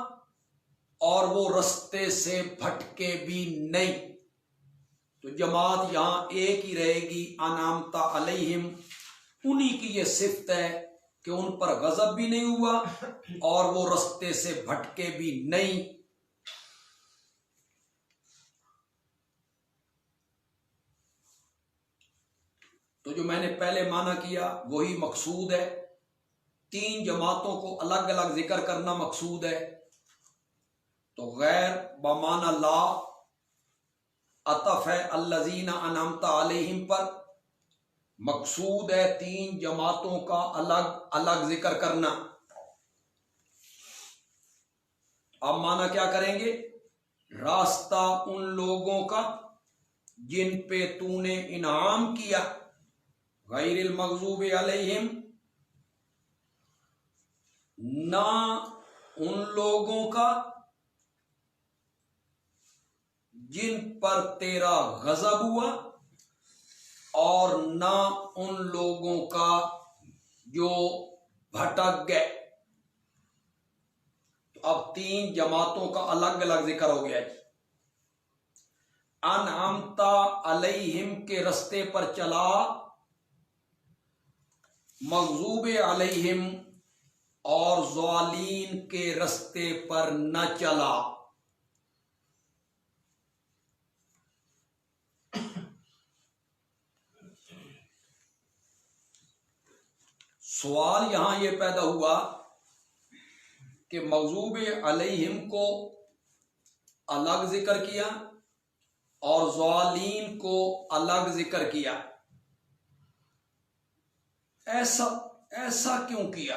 और वो रास्ते से भटके भी नहीं। तो जमात यहां एक ही रहेगी, अनामता अलैहिम, उन्हीं की ये सिफ्त है कि उन पर गजब भी नहीं हुआ और वो रास्ते से भटके भी नहीं। तो जो मैंने पहले माना किया वही मकसूद है। तीन जमातों को अलग अलग जिक्र करना मकसूद है। तो गैर बमाना ला अतफ है अल्लज़ीना अनअमता अलैहिम पर, मकसूद है तीन जमातों का अलग अलग जिक्र करना। अब माना क्या करेंगे, रास्ता उन लोगों का जिन पे तूने इनाम किया, गैरिल मगजूब अलैहिम, ना उन लोगों का जिन पर तेरा गजब हुआ और ना उन लोगों का जो भटक गए। तो अब तीन जमातों का अलग अलग जिक्र हो गया जी। अनअमता अलैहिम के रस्ते पर चला, मगजूब अलैहिम और ज़ालीन के रस्ते पर न चला। सवाल यहां यह पैदा हुआ कि मगजूब अलैहिम को अलग जिक्र किया और ज़ालीन को अलग जिक्र किया, ऐसा ऐसा क्यों किया?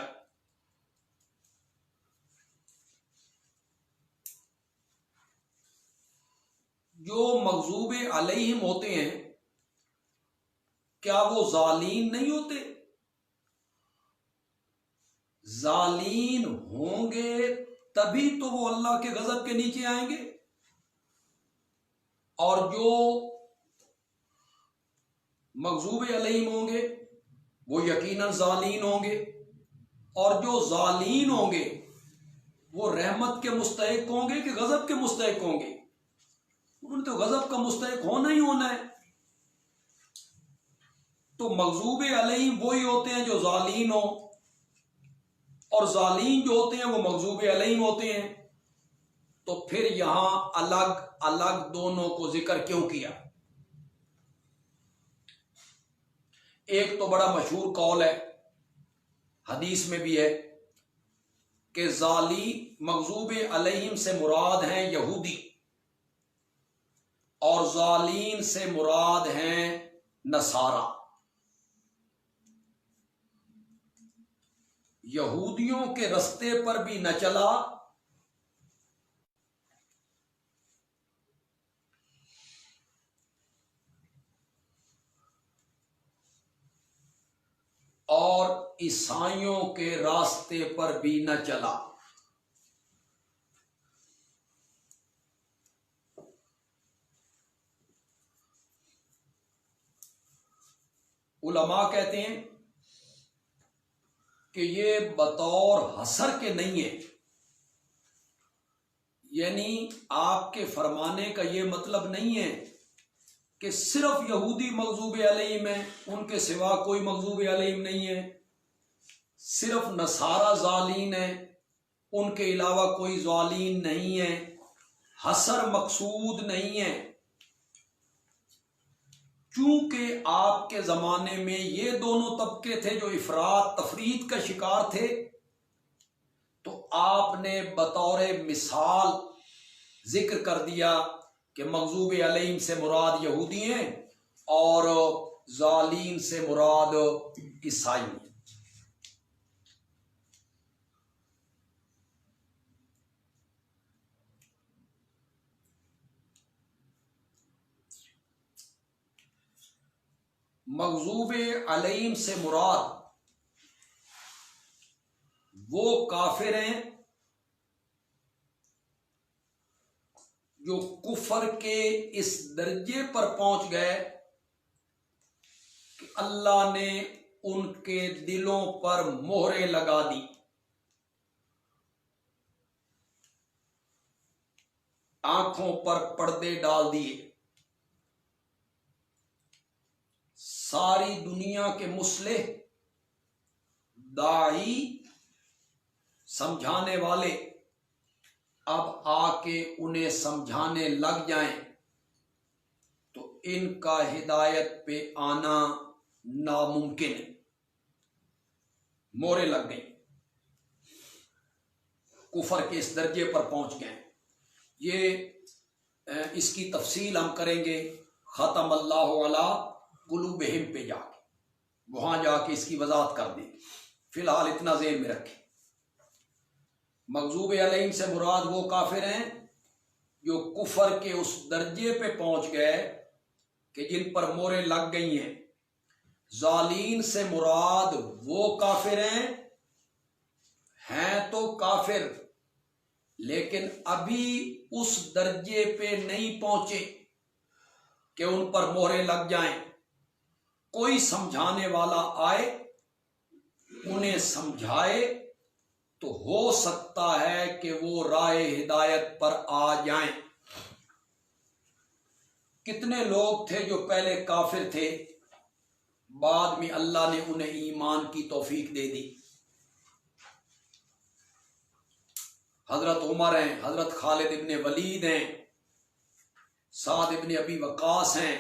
जो मगजूब अलैहिम होते हैं क्या वो ज़ालीन नहीं होते? ज़ालीन होंगे तभी तो वो अल्लाह के गजब के नीचे आएंगे। और जो मगजूब अलैहिम होंगे वो यकीनन ज़ालीन होंगे, और जो ज़ालीन होंगे वो रहमत के मुस्तहिक होंगे कि गजब के मुस्तहिक होंगे? उन्होंने तो गजब का मुस्तहिक होना ही होना है। तो मगजूब अलैहिम वही होते हैं जो ज़ालीन हो, और ज़ालीन जो होते हैं वो मगजूब अलैहिम होते हैं। तो फिर यहां अलग अलग दोनों को जिक्र क्यों किया? एक तो बड़ा मशहूर कौल है, हदीस में भी है, कि ज़ाली मगजूब अलैहिम से मुराद हैं यहूदी और ज़ालीन से मुराद हैं नसारा। यहूदियों के रास्ते पर भी न चला और ईसाइयों के रास्ते पर भी न चला। उलमा कहते हैं कि ये बतौर हसर के नहीं है, यानी आपके फरमाने का ये मतलब नहीं है कि सिर्फ यहूदी मगजूब अलैहिम है, उनके सिवा कोई मगजूब अलैहिम नहीं है, सिर्फ नसारा ज़ालीन है, उनके अलावा कोई ज़ालीन नहीं है। हसर मकसूद नहीं है, चूंकि आपके जमाने में ये दोनों तबके थे जो इफरात तफरीद का शिकार थे, तो आपने बतौर मिसाल जिक्र कर दिया कि मगजूब अलैहिम से मुराद यहूदी हैं और ज़ालीन से मुराद ईसाई हैं। मगजूब अलैहिम से मुराद वो काफिर हैं जो कुफर के इस दर्जे पर पहुंच गए कि अल्लाह ने उनके दिलों पर मोहरें लगा दी, आंखों पर पर्दे डाल दिए। सारी दुनिया के मुस्लिह, दाई, समझाने वाले अब आके उन्हें समझाने लग जाएं तो इनका हिदायत पे आना नामुमकिन है। मोहरें लग गई, कुफर के इस दर्जे पर पहुंच गए। ये इसकी तफसील हम करेंगे खत्म अल्लाहु अला कुलूबिहिम पे जाके, वहां जाके इसकी वजाहत कर देंगे। फिलहाल इतना ज़हन में रखें, मग़ज़ूब अलैहिम से मुराद वो काफिर हैं जो कुफर के उस दर्जे पे पहुंच गए कि जिन पर मोहरें लग गई हैं। जालीन से मुराद वो काफिर हैं तो काफिर, लेकिन अभी उस दर्जे पे नहीं पहुंचे कि उन पर मोहरें लग जाएं। कोई समझाने वाला आए, उन्हें समझाए तो हो सकता है कि वो राह हिदायत पर आ जाएं। कितने लोग थे जो पहले काफिर थे, बाद में अल्लाह ने उन्हें ईमान की तौफीक दे दी। हजरत उमर हैं, हजरत खालिद इब्ने वलीद हैं, साद इब्ने अबी वकास हैं,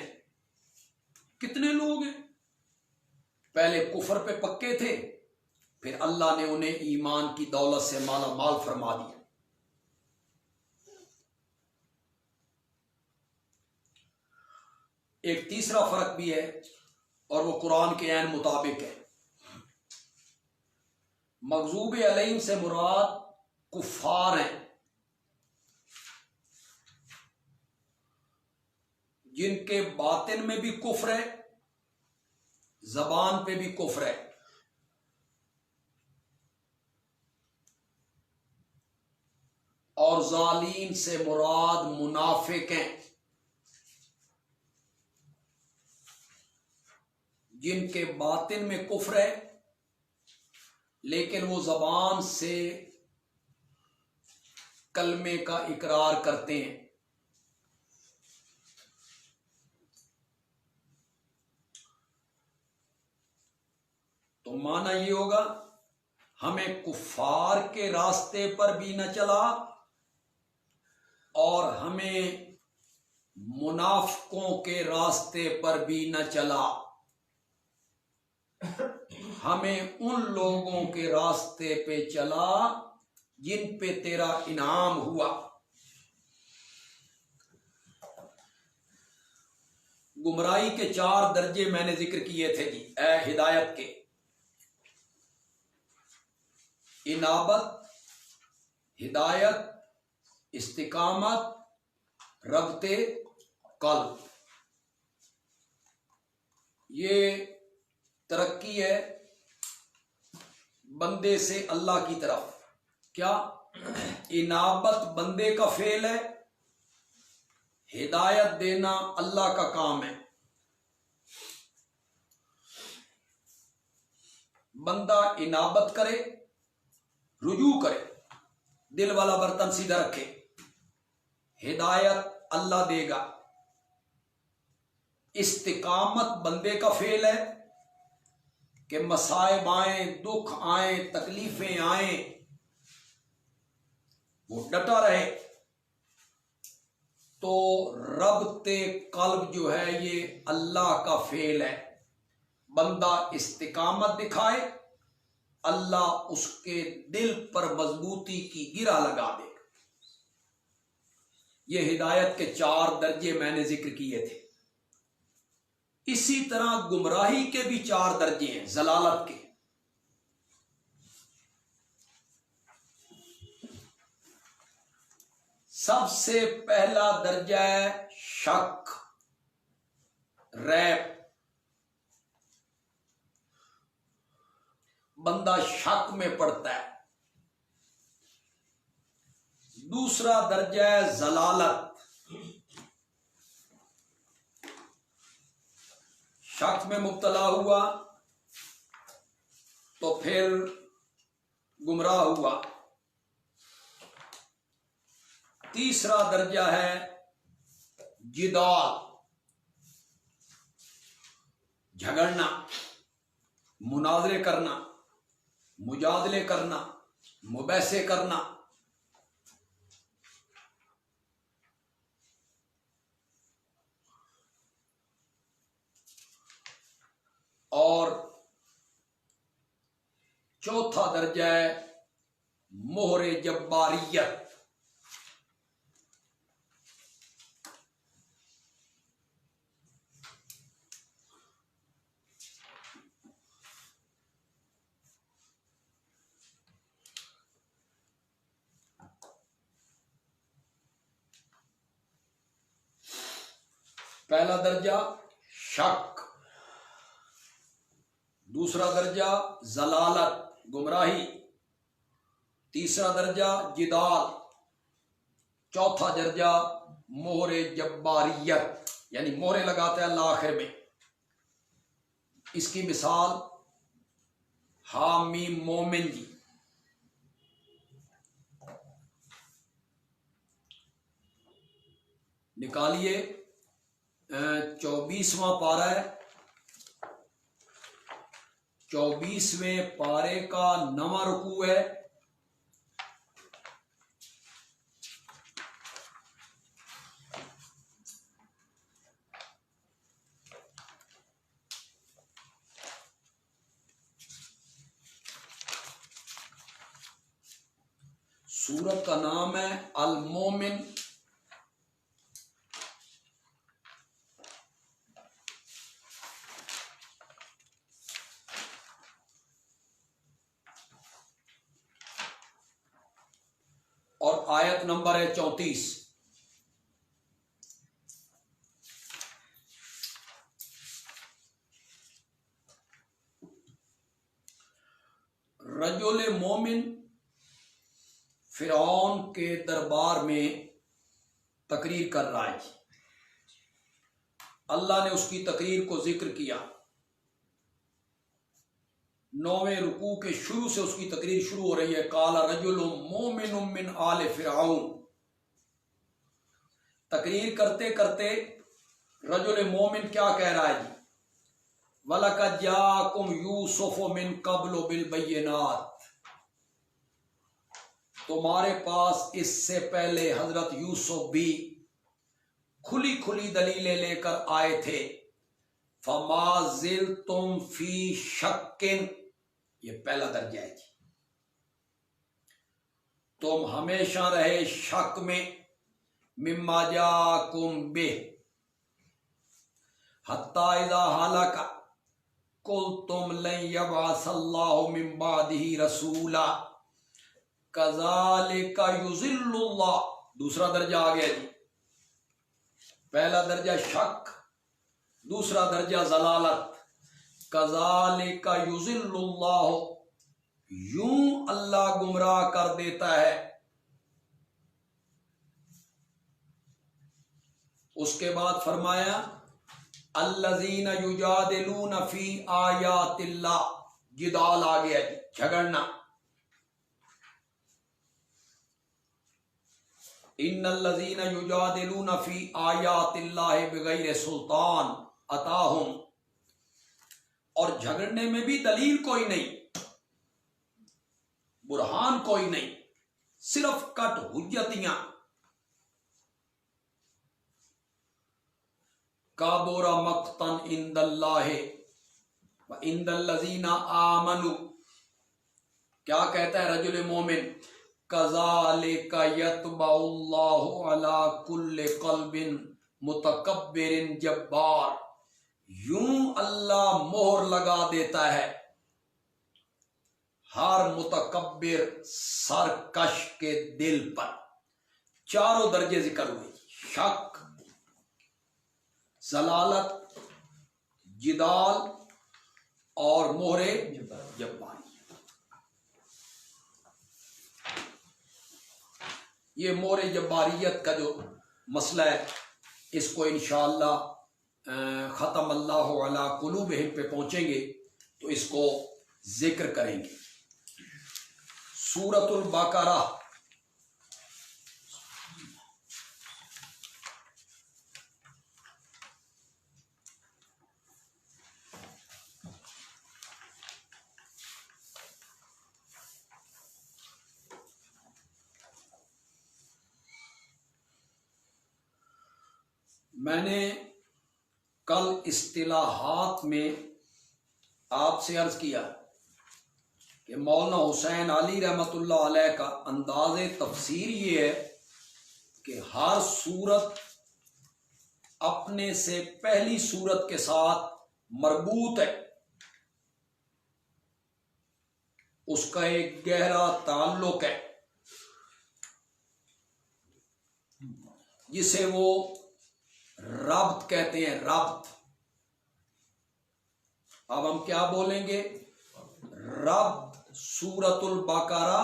कितने लोग हैं पहले कुफर पे पक्के थे, फिर अल्लाह ने उन्हें ईमान की दौलत से माला माल फरमा दिया। एक तीसरा फर्क भी है और वो कुरान के ऐन मुताबिक है। मग़ज़ूब अलैहिम से मुराद कुफ़ार हैं जिनके बातिन में भी कुफ्र है, जबान पे भी कुफ्र है। और जालीन से मुराद मुनाफिक हैं जिनके बातिन में कुफ्र है लेकिन वो जबान से कलमे का इकरार करते हैं। तो माना ये होगा, हमें कुफार के रास्ते पर भी न चला और हमें मुनाफिकों के रास्ते पर भी न चला। हमें उन लोगों के रास्ते पे चला जिन पे तेरा इनाम हुआ। गुमराही के 4 दर्जे मैंने जिक्र किए थे जी, हिदायत के। इनाबत, हिदायत, इस्तिकामत, रब्ते कल्ब, ये तरक्की है बंदे से अल्लाह की तरफ। क्या? इनाबत बंदे का फेल है, हिदायत देना अल्लाह का काम है। बंदा इनाबत करे, रुजू करे, दिल वाला बर्तन सीधा रखे, हिदायत अल्लाह देगा। इस्तिकामत बंदे का फेल है कि मसाइब आए, दुख आए, तकलीफें आए, वो डटा रहे। तो रब्ते कल्ब जो है ये अल्लाह का फेल है। बंदा इस्तिकामत दिखाए, अल्लाह उसके दिल पर मजबूती की गिरा लगा देगा। ये हिदायत के 4 दर्जे मैंने जिक्र किए थे। इसी तरह गुमराही के भी 4 दर्जे हैं, जलालत के। सबसे पहला दर्जा है शक, रैब। बंदा शक में पड़ता है, दूसरा दर्जा है जलालत, शक में मुब्तला हुआ तो फिर गुमराह हुआ। तीसरा दर्जा है जिदाल, झगड़ना, मुनाजरे करना, मुजादले करना, मुबैसे करना। और चौथा दर्जा है मोहरे जब्बारियत, पहला दर्जा शक, दूसरा दर्जा जलालत गुमराही, तीसरा दर्जा जिदाल, चौथा दर्जा मोहरे जब्बारियत, यानी मोहरे लगाते हैं अल्लाह आखिर में। इसकी मिसाल हामी मोमिन जी, निकालिए 24वां पारा है, 24वें पारे का 9वां रुकू है। सूरत का नाम है अल मोमिन। और आयत नंबर है 34। रजुल मोमिन फिरौन के दरबार में तकरीर कर रहा है। अल्लाह ने उसकी तकरीर को जिक्र किया। 9वें रुकू के शुरू से उसकी तकरीर शुरू हो रही है। काला रजुल मोमिनुम मिन आले फिरौन। तकरीर करते करते रजुल मोमिन क्या कह रहा है जी? वलकद जाकुम यूसुफ मिन कब्ल बिल बय्यिनात। तुम्हारे पास इससे पहले हजरत यूसुफ भी खुली खुली दलीलें लेकर आए थे। फमाजिल तुम फी शक्किन, ये पहला दर्जा है जी। तुम हमेशा रहे शक में। मिम्मा जाकुम बे हत्ता इज़ा हालका कुल तुम लन यबअसल्लाहु मिन बादिही रसूला कज़ालिका युज़िल्लुल्लाह। दूसरा दर्जा आ गया जी। पहला दर्जा शक, दूसरा दर्जा जलालत। कज़ालिका युज़िल्लुल्लाह, यूं अल्लाह गुमराह कर देता है। उसके बाद फरमाया अल्लज़ीना युजादिलूना फी आयातिल्लाह। जिदाल आ गया जी, झगड़ना। इन्नल्लज़ीना युजादिलूना फी आयातिल्लाहि बिगैरि सुल्तान अताहुम। और झगड़ने में भी दलील कोई नहीं, बुरहान कोई नहीं, सिर्फ कट हुज्जतियां। काबोरा मक्तन इंदल्लाहि व इंदल्लज़ीना आमनु। क्या कहता है रजुल मोमिन? कज़ालिका यतबउल्लाहु अला कुल्लि क़ल्बिन मुतकब्बिरिन जब्बार। यूं अल्लाह मोहर लगा देता है हर मुतकब्बिर सरकश के दिल पर। चारों दर्जे जिक्र हुए, शक, जलालत, जिदाल और मोहरे जब्बारी। ये मोरे जब्बारियत का जो मसला है, इसको इंशाअल्लाह ख़त्म अल्लाहु अला कुलूबिहिम पे पहुँचेंगे तो इसको जिक्र करेंगे। सूरतुल बकरा मैंने कल इस्तिलाहात में आपसे अर्ज किया कि मौलाना हुसैन अली रहमतुल्लाह अलैह का अंदाज़ तफसीर ये है कि हर सूरत अपने से पहली सूरत के साथ मरबूत है, उसका एक गहरा ताल्लुक है जिसे वो रब्त कहते हैं, रब्त। अब हम क्या बोलेंगे? रब्त सूरतुल बकरा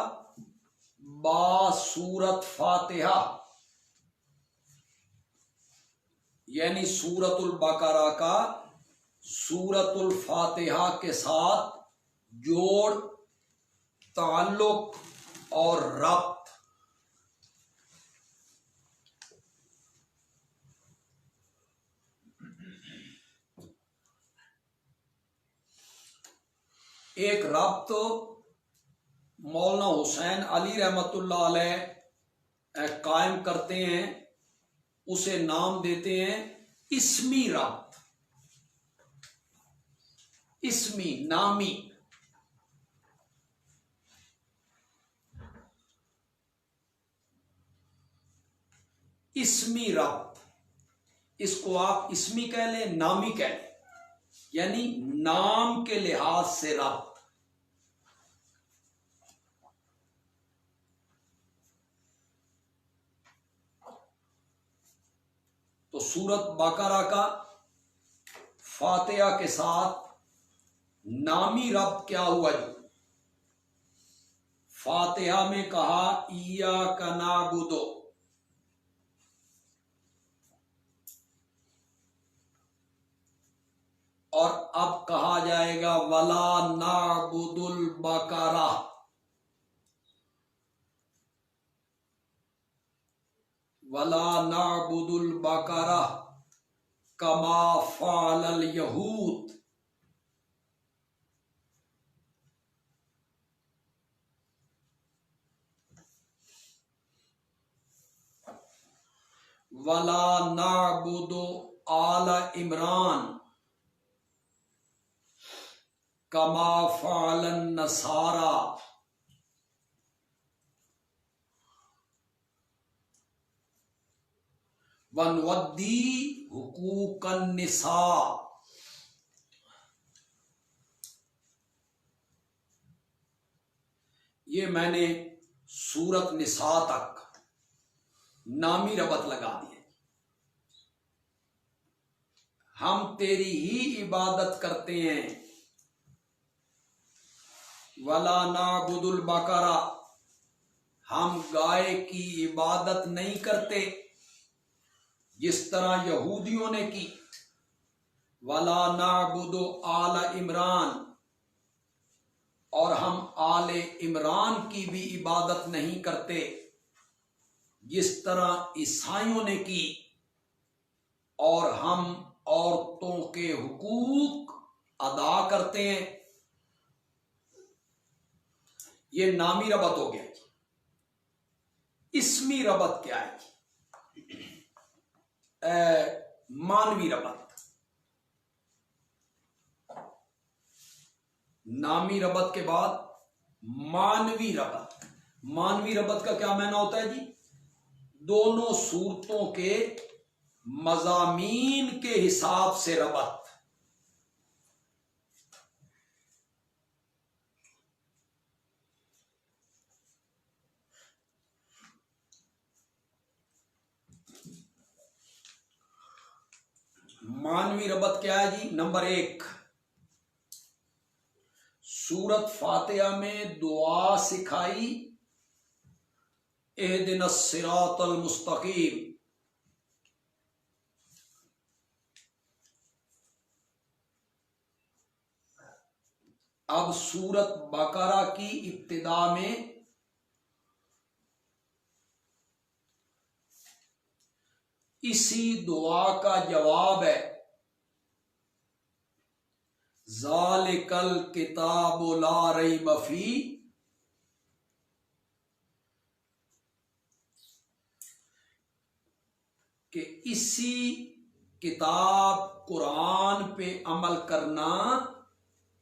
बा सूरत फातिहा, यानी सूरतुल बकरा का सूरतुल फातिहा के साथ जोड़, ताल्लुक और रब्त। एक रब्त मौलाना हुसैन अली रहमतुल्लाह अलैह कायम करते हैं, उसे नाम देते हैं इस्मी रब्त, इस्मी नामी। इस्मी रब्त, इसको आप इस्मी कह लें, नामी कह लें, यानी नाम के लिहाज से रब्त। तो सूरत बकरा का फातिहा के साथ नामी रब्त क्या हुआ जी? फातिहा में कहा इय्याका नअबुदु, और अब कहा जाएगा वला नअबुदुल बकरा। वला नअबुदुल बकरा कमा फ़अलल यहूद। वला नअबुदु आल इमरान कमा फ़अलन नसारा। वनवद्दी हुकूकन निसा। ये मैंने सूरत निसा तक नामी रबत लगा दिए। हम तेरी ही इबादत करते हैं। वला नाबुदुल बकरा, हम गाय की इबादत नहीं करते जिस तरह यहूदियों ने की। वला नाबुदु आल इमरान, और हम आले इमरान की भी इबादत नहीं करते जिस तरह ईसाइयों ने की। और हम औरतों के हुकूक अदा करते हैं। ये नामी रबत हो गया। इस्मी रबत क्या है? मानवी रबत। नामी रबत के बाद मानवी रबत। मानवी रबत का क्या मायना होता है जी? दोनों सूरतों के मज़ामीन के हिसाब से रबत। मानवी रबत क्या है जी? नंबर 1, सूरत फातिहा में दुआ सिखाई इहदिनस सिरातल मुस्तकीम। अब सूरत बकरा की इब्तिदा में इसी दुआ का जवाब है, ज़ालिकल किताबु ला रैब फी, कि इसी किताब कुरान पे अमल करना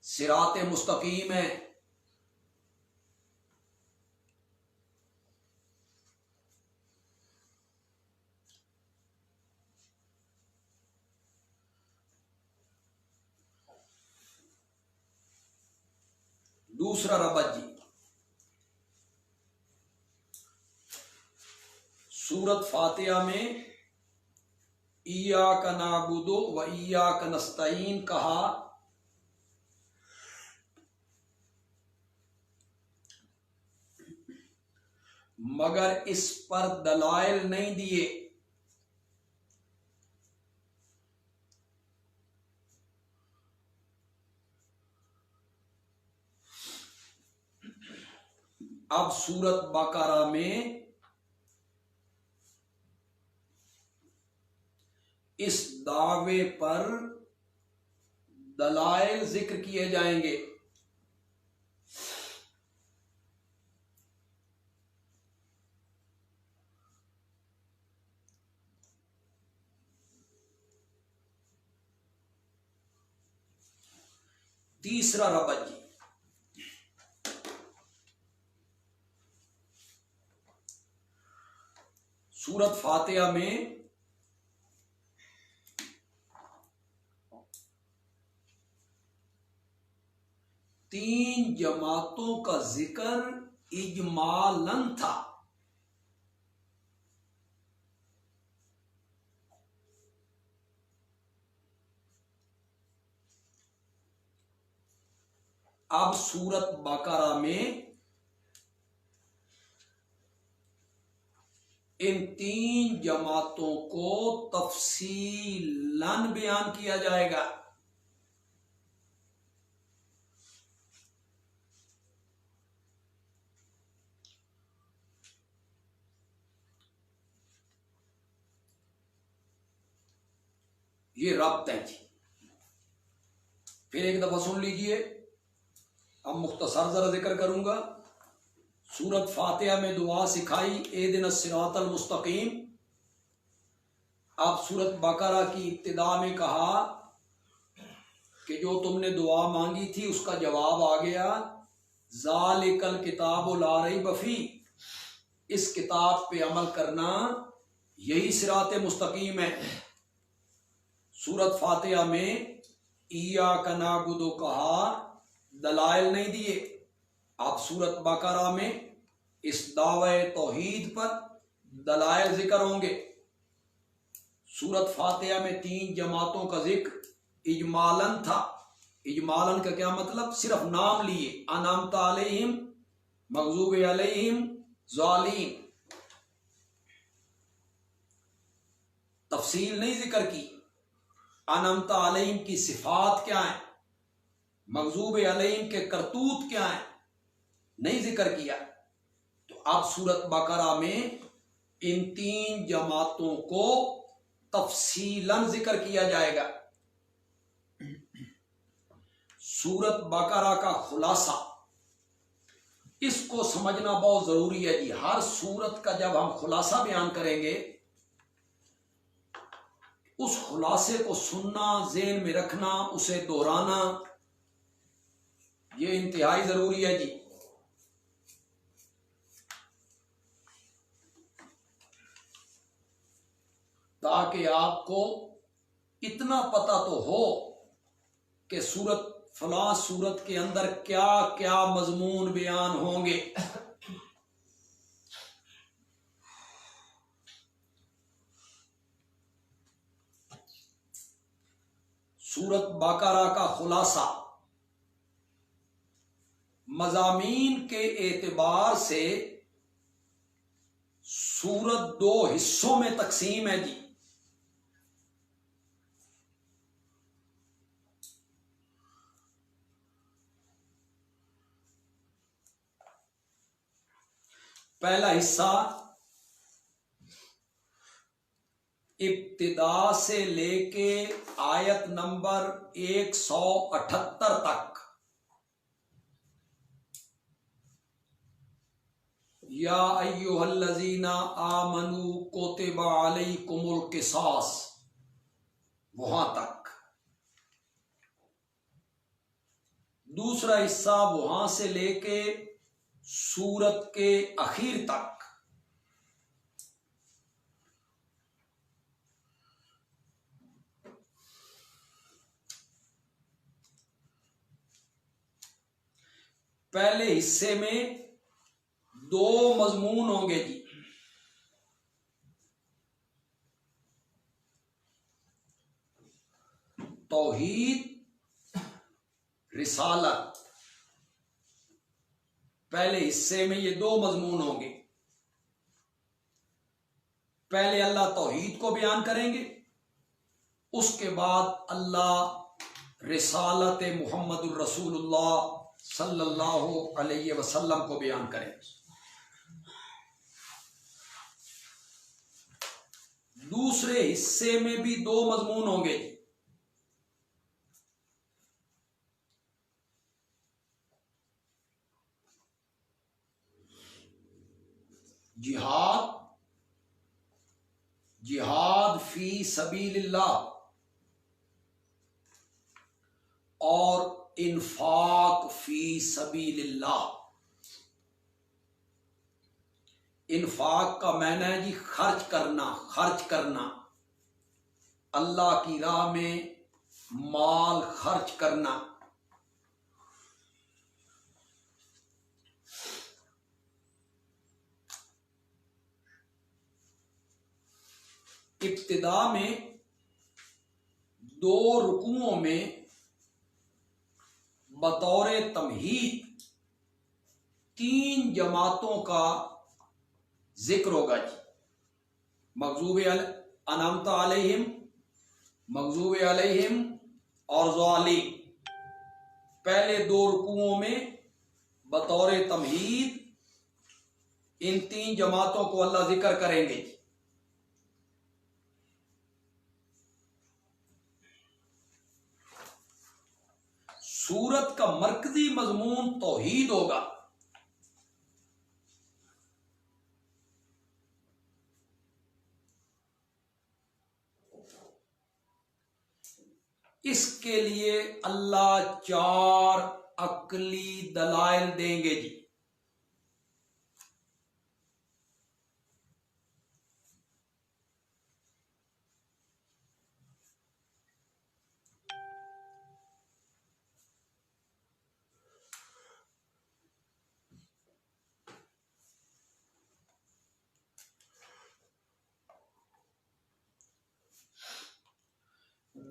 सिराते मुस्तकीम है। दूसरा रबत जी, सूरत फातिहा में इय्याका नअबुदु व इय्याका नस्तईन कहा, मगर इस पर दलाइल नहीं दिए। अब सूरत बकरा में इस दावे पर दलाइल जिक्र किए जाएंगे। तीसरा रबत जी, सूरत फातिहा में तीन जमातों का जिक्र इजमालन था। अब सूरत बकरा में इन तीन जमातों को तफसीलन बयान किया जाएगा। ये रब्त है जी। फिर एक दफा सुन लीजिए, अब मुख्तसर जरा जिक्र करूंगा। सूरत फातिहा में दुआ सिखाई, इहदिनस सिरातल मुस्तकीम। अब सूरत बकरा की इब्तिदा में कहा कि जो तुमने दुआ मांगी थी उसका जवाब आ गया, ज़ालिकल किताबु ला रैब फी, इस किताब पे अमल करना यही सिराते मुस्तकीम है। सूरत फातिहा में इय्याका नअबुदु कहा, दलाइल नहीं दिए। अब सूरत बकरा में इस दावे तौहीद पर दलाइल जिक्र होंगे। सूरत फातिहा में तीन जमातों का जिक्र इजमालन था। इजमालन का क्या मतलब? सिर्फ नाम लिए, अनअमत अलैहिम, मग़ज़ूब अलैहिम, ज़ालिम। तफसील नहीं जिक्र की। अनअमत अलैहिम की सिफात क्या है, मग़ज़ूब अलैहिम के करतूत क्या है, नहीं जिक्र किया। तो अब सूरत बकरा में इन तीन जमातों को तफसीलन जिक्र किया जाएगा। सूरत बकरा का खुलासा, इसको समझना बहुत जरूरी है जी। हर सूरत का जब हम खुलासा बयान करेंगे, उस खुलासे को सुनना, ज़हन में रखना, उसे दोहराना, ये इंतहाई जरूरी है जी। ताकि आपको इतना पता तो हो कि सूरत, फलां सूरत के अंदर क्या क्या मजमून बयान होंगे। सूरत बकरा का खुलासा मज़ामीन के एतबार से सूरत दो हिस्सों में तकसीम है जी। पहला हिस्सा इब्तिदा से लेके आयत नंबर 178 तक। या अय्युहल्लज़ीना आमनू कुतिबा अलैकुमुल क़िसास, वहां तक। दूसरा हिस्सा वहां से लेके सूरत के आखिर तक। पहले हिस्से में दो मजमून होंगे जी। तौहीद, रिसालत। पहले हिस्से में ये दो मजमून होंगे। पहले अल्लाह तौहीद को बयान करेंगे, उसके बाद अल्लाह रिसालत मुहम्मदुर रसूलुल्लाह सल्लल्लाहु अलैहि वसल्लम को बयान करेंगे। दूसरे हिस्से में भी दो मजमून होंगे। जिहाद, जिहाद फी सबीलिल्लाह और इन्फाक फी सबीलिल्लाह। इन्फाक का माना है जी खर्च करना, खर्च करना, अल्लाह की राह में माल खर्च करना। इब्तिदा में दो रुकुओं में बतौर तमहीद 3 जमातों का जिक्र होगा जी। मगजूबे अनअमता अलैहिम, मगजूबे अलैहिम और ज़ालिम। पहले दो रुकुओं में बतौर तमहीद इन 3 जमातों को अल्लाह जिक्र करेंगे। सूरत का मरकजी मजमून तौहीद होगा। इसके लिए अल्लाह 4 अक्ली दलाइल देंगे जी।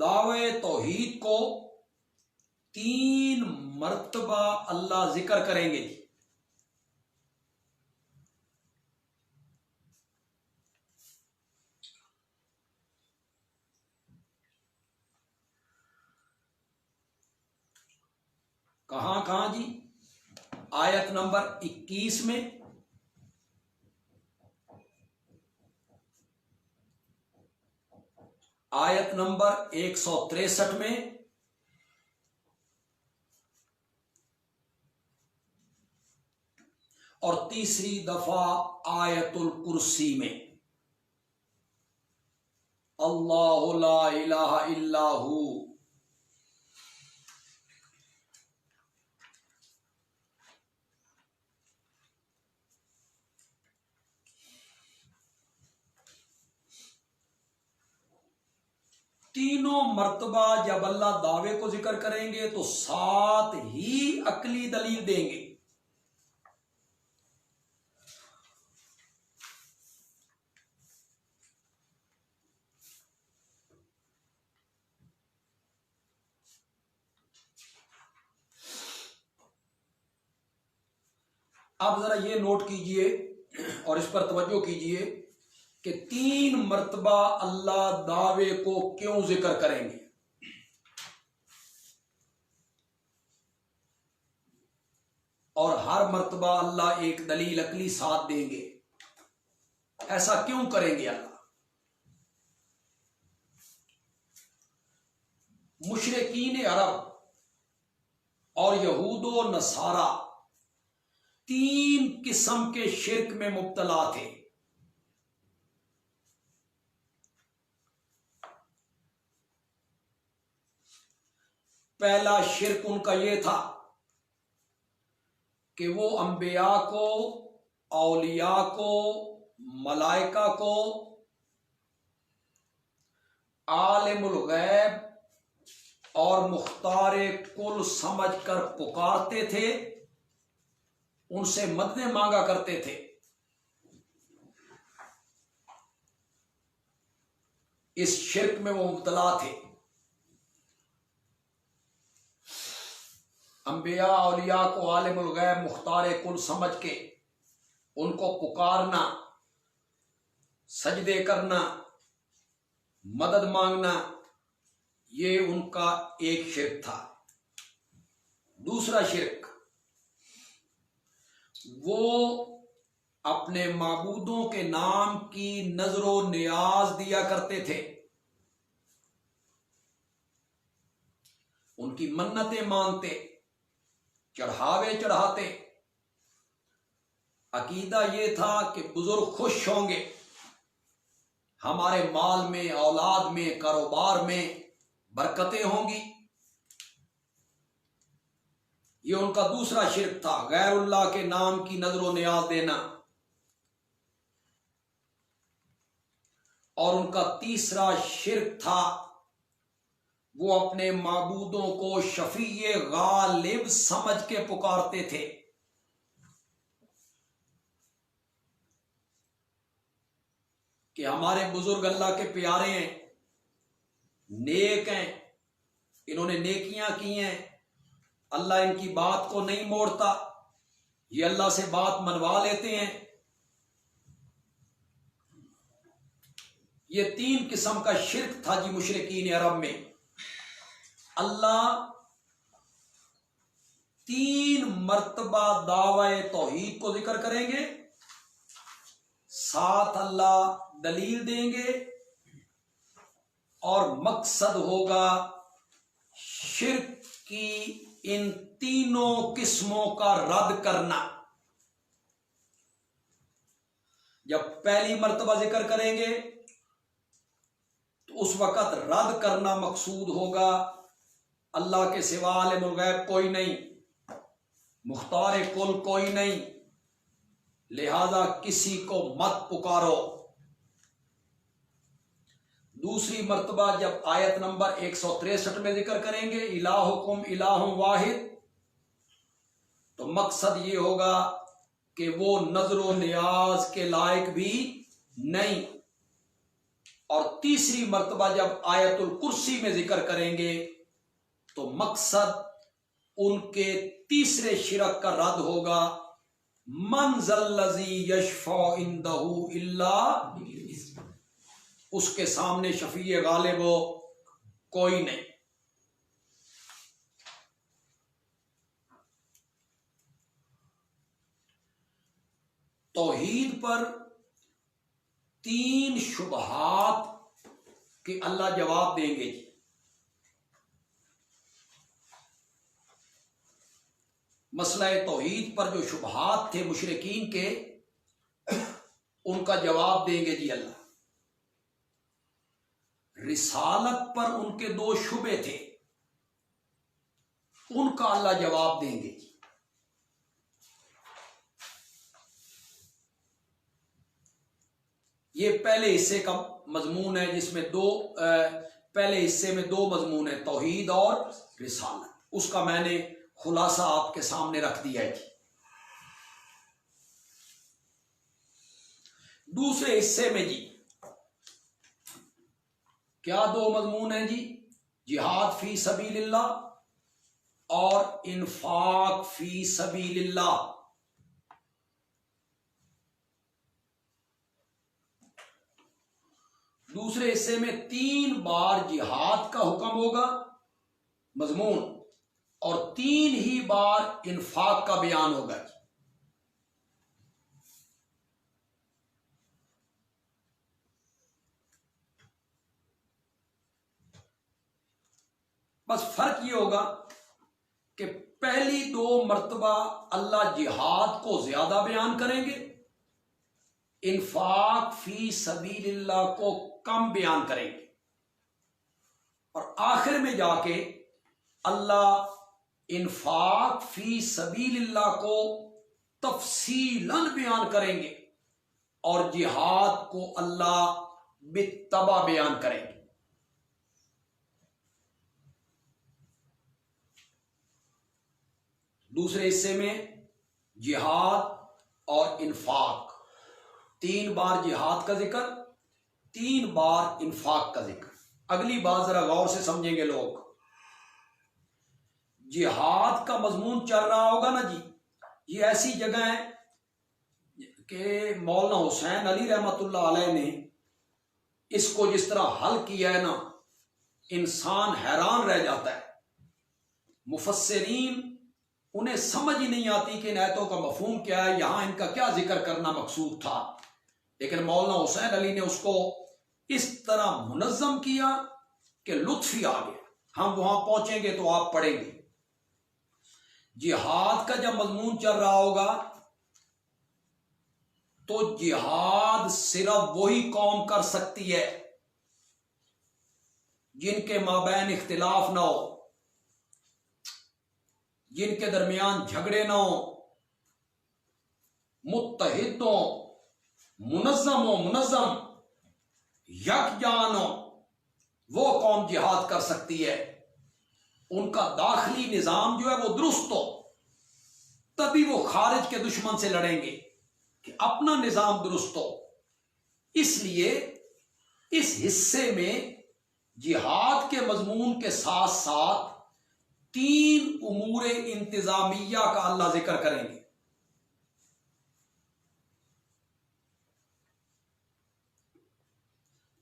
दावे तौहीद को 3 मर्तबा अल्लाह जिक्र करेंगे। कहां कहां जी? आयत नंबर 21 में, आयत नंबर 163 में, और तीसरी दफा आयतुल कुर्सी में। अल्लाहु ला इलाहा इल्ला हू। तीनों मर्तबा जब अल्लाह दावे को जिक्र करेंगे तो साथ ही अकली दलील देंगे। अब जरा ये नोट कीजिए और इस पर तवज्जो कीजिए कि 3 मर्तबा अल्लाह दावे को क्यों जिक्र करेंगे। और हर मर्तबा अल्लाह एक दलील अकली साथ देंगे। ऐसा क्यों करेंगे अल्लाह? मुशरिकीन अरब और यहूदो नसारा 3 किस्म के शिर्क में मुब्तला थे। पहला शिर्क उनका यह था कि वो अंबिया को, औलिया को, मलाइका को आलिमुल गैब और मुख्तारे कुल समझकर पुकारते थे, उनसे मददें मांगा करते थे। इस शिर्क में वो मुब्तला थे। अंबिया औलिया को आलिमुल गैब मुख्तारे कुल समझ के उनको पुकारना, सजदे करना, मदद मांगना, ये उनका एक शिर्क था। दूसरा शिर्क, वो अपने माबूदों के नाम की नजरो नियाज दिया करते थे, उनकी मन्नतें मानते, चढ़ावे चढ़ाते। अकीदा ये था कि बुजुर्ग खुश होंगे, हमारे माल में, औलाद में, कारोबार में बरकतें होंगी। ये उनका दूसरा शिर्क था, गैरुल्लाह के नाम की नजरो नियाज देना। और उनका तीसरा शिर्क था, वो अपने माबूदों को शफीए गालिब समझ के पुकारते थे। कि हमारे बुजुर्ग अल्लाह के प्यारे हैं, नेक हैं, इन्होंने नेकियां की हैं, अल्लाह इनकी बात को नहीं मोड़ता, ये अल्लाह से बात मनवा लेते हैं। ये 3 किस्म का शिर्क था जी मुशरिकीन अरब में। अल्लाह 3 मर्तबा दावे तौहीद को जिक्र करेंगे, साथ अल्लाह दलील देंगे, और मकसद होगा शिर्क की इन तीनों किस्मों का रद्द करना। जब पहली मर्तबा जिक्र करेंगे तो उस वक़्त रद्द करना मकसूद होगा, अल्लाह के सिवा आलिमुल गैब कोई नहीं, मुख्तार कुल कोई नहीं, लिहाजा किसी को मत पुकारो। दूसरी मर्तबा जब आयत नंबर 163 में जिक्र करेंगे इलाहुकुम इलाहुम वाहिद, तो मकसद ये होगा कि वो नजरो नियाज के लायक भी नहीं। और तीसरी मर्तबा जब आयतुल कुर्सी में जिक्र करेंगे तो मकसद उनके तीसरे शिरक का रद्द होगा, मन ज़ल्लज़ी यशफ़अ इंदहु इल्ला, उसके सामने शफीए गालिब कोई नहीं। तौहीद पर 3 शुबहात के अल्लाह जवाब देंगे जी। मसला तौहीद पर जो शुबहात थे मुशरिकीन के, उनका जवाब देंगे जी अल्लाह। रिसालत पर उनके 2 शुबे थे, उनका अल्लाह जवाब देंगे जी। ये पहले हिस्से का मजमून है, जिसमें पहले हिस्से में 2 मजमून है, तौहीद और रिसालत। उसका मैंने खुलासा आपके सामने रख दिया है जी। दूसरे हिस्से में जी क्या 2 मजमून हैं जी? जिहाद फी सबीलिल्लाह और इन्फाक फी सबीलिल्लाह। दूसरे हिस्से में 3 बार जिहाद का हुक्म होगा मजमून, और 3 ही बार इन्फाक का बयान होगा। बस फर्क ये होगा कि पहली 2 मर्तबा अल्लाह जिहाद को ज्यादा बयान करेंगे, इन्फाक फी सबीलिल्लाह को कम बयान करेंगे, और आखिर में जाके अल्लाह इन्फाक फी सबीलिल्लाह को तफसीलन बयान करेंगे और जिहाद को अल्लाह बित्तबा बयान करेंगे। दूसरे हिस्से में जिहाद और इन्फाक, 3 बार जिहाद का जिक्र, 3 बार इन्फाक का जिक्र। अगली बात जरा गौर से समझेंगे लोग। जिहाद का मजमून चल रहा होगा ना जी, ये ऐसी जगह है कि मौलाना हुसैन अली रहमतुल्लाह अलैह ने इसको जिस तरह हल किया है ना, इंसान हैरान रह जाता है। मुफस्सिरीन उन्हें समझ ही नहीं आती कि इन आयतों का मफहूम क्या है, यहां इनका क्या जिक्र करना मकसूद था। लेकिन मौलाना हुसैन अली ने उसको इस तरह मुनज़्ज़म किया कि लुत्फ ही आ गया। हम वहां पहुंचेंगे तो आप पढ़ेंगे। जिहाद का जब मजमून चल रहा होगा तो जिहाद सिर्फ वही कौम कर सकती है जिनके माबैन इख्तिलाफ ना हो, जिनके दरमियान झगड़े ना हो, मुत्तहिद हो, मुनज़्ज़म यकजान हो, वो कौम जिहाद कर सकती है। उनका दाखिली निजाम जो है वो दुरुस्त हो, तभी वो खारिज के दुश्मन से लड़ेंगे कि अपना निजाम दुरुस्त हो। इसलिए इस हिस्से में जिहाद के मजमून के साथ साथ 3 उमूरे इंतजामिया का अल्लाह जिक्र करेंगे।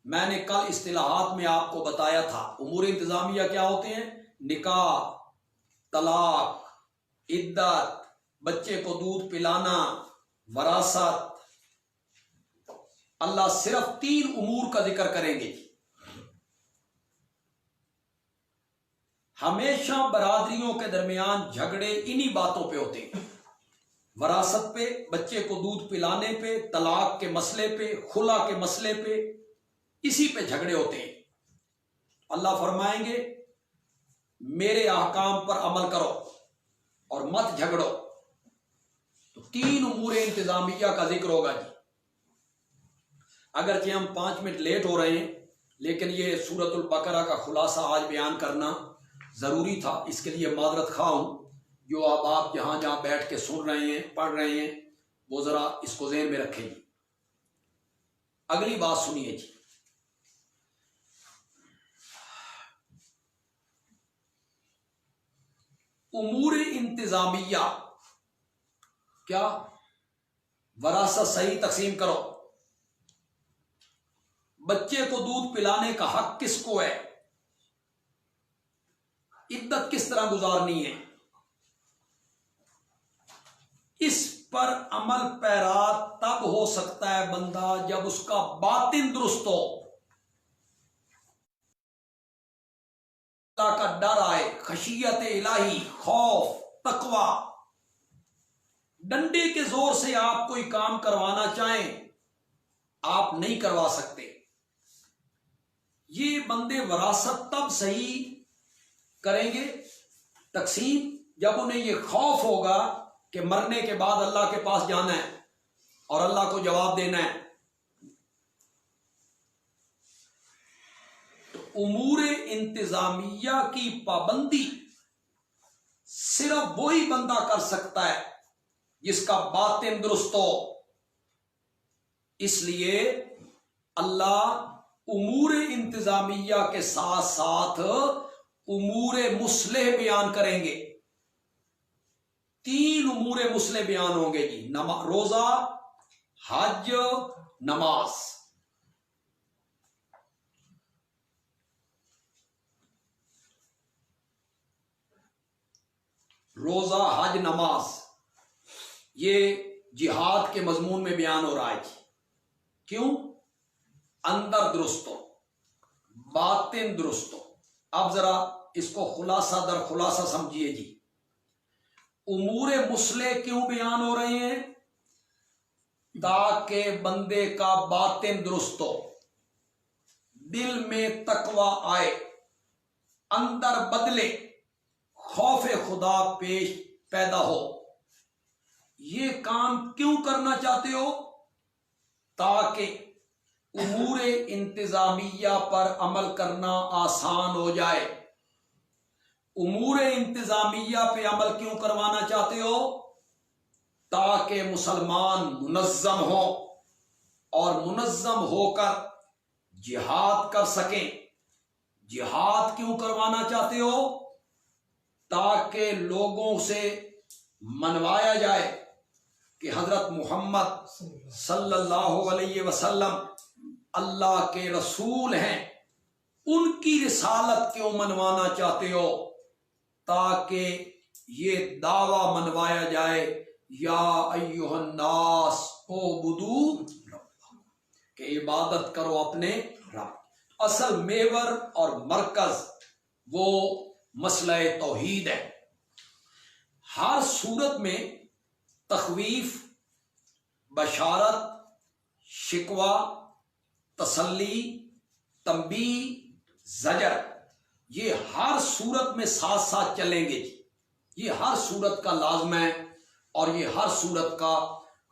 मैंने कल इस्तिलाहात में आपको बताया था उमूर इंतजामिया क्या होते हैं। निकाह, तलाक, इद्दत, बच्चे को दूध पिलाना, वरासत। अल्लाह सिर्फ 3 उमूर का जिक्र करेंगे। हमेशा बरादरियों के दरमियान झगड़े इन्हीं बातों पे होते हैं, वरासत पे, बच्चे को दूध पिलाने पे, तलाक के मसले पे, खुला के मसले पे, इसी पे झगड़े होते हैं। अल्लाह फरमाएंगे मेरे अहकाम पर अमल करो और मत झगड़ो। तो 3 उमूर इंतजामिया का जिक्र होगा जी। अगरचे हम 5 मिनट लेट हो रहे हैं, लेकिन ये सूरतुल बकरा का खुलासा आज बयान करना जरूरी था, इसके लिए माजरत खा हूं। जो अब आप जहां जहां बैठ के सुन रहे हैं, पढ़ रहे हैं, वो जरा इसको ज़हन में रखेंगे। अगली बात सुनिए जी। उमूर इंतजामिया क्या? वरासत सही तकसीम करो, बच्चे को दूध पिलाने का हक किसको है, इद्दत किस तरह गुजारनी है, इस पर अमल पैरा तब हो सकता है बंदा जब उसका बातिन दुरुस्त हो, अल्लाह का डर आए, खशियत इलाही, खौफ, तकवा। डंडे के जोर से आप कोई काम करवाना चाहें, आप नहीं करवा सकते। ये बंदे वरासत तब सही करेंगे तकसीम जब उन्हें यह खौफ होगा कि मरने के बाद अल्लाह के पास जाना है और अल्लाह को जवाब देना है। तो उमूरे इंतजामिया की पाबंदी सिर्फ वही बंदा कर सकता है जिसका बातिन दुरुस्त हो। इसलिए अल्लाह उमूरे इंतजामिया के साथ साथ उमूरे मुस्लिह बयान करेंगे। 3 उमूरे मुस्लिह बयान होंगे जी, रोजा, हज, नमाज। रोजा, हज, नमाज, ये जिहाद के मजमून में बयान हो रहा है जी। क्यों? अंदर दुरुस्त हो, बातिन दुरुस्त हो। अब जरा इसको खुलासा दर खुलासा समझिए जी। उमूरे मुसले क्यों बयान हो रहे हैं? ताकि बंदे का बातिन दुरुस्त हो, दिल में तकवा आए, अंदर बदले, खौफ खुदा पेश पैदा हो। ये काम क्यों करना चाहते हो? ताकि उमूरे इंतजामिया पर अमल करना आसान हो जाए। उमूरे इंतजामिया पे अमल क्यों करवाना चाहते हो? ताकि मुसलमान मुनज्जम हो और मुनज्जम होकर जिहाद कर सकें। जिहाद क्यों करवाना चाहते हो? ताकि लोगों से मनवाया जाए कि हजरत मोहम्मद सल्लल्लाहु अलैहि वसल्लम अल्लाह के रसूल हैं। उनकी रिसालत क्यों मनवाना चाहते हो? ताकि ये दावा मनवाया जाए, या अय्युहन्नास उबुदू रब्बकुम, कि इबादत करो अपने रब। असल मेवर और मरकज वो मसला तौहीद है। हर सूरत में तखवीफ, बशारत, शिकवा, तसल्ली, तंबी, जजर, ये हर सूरत में साथ साथ चलेंगे जी। ये हर सूरत का लाजम है और ये हर सूरत का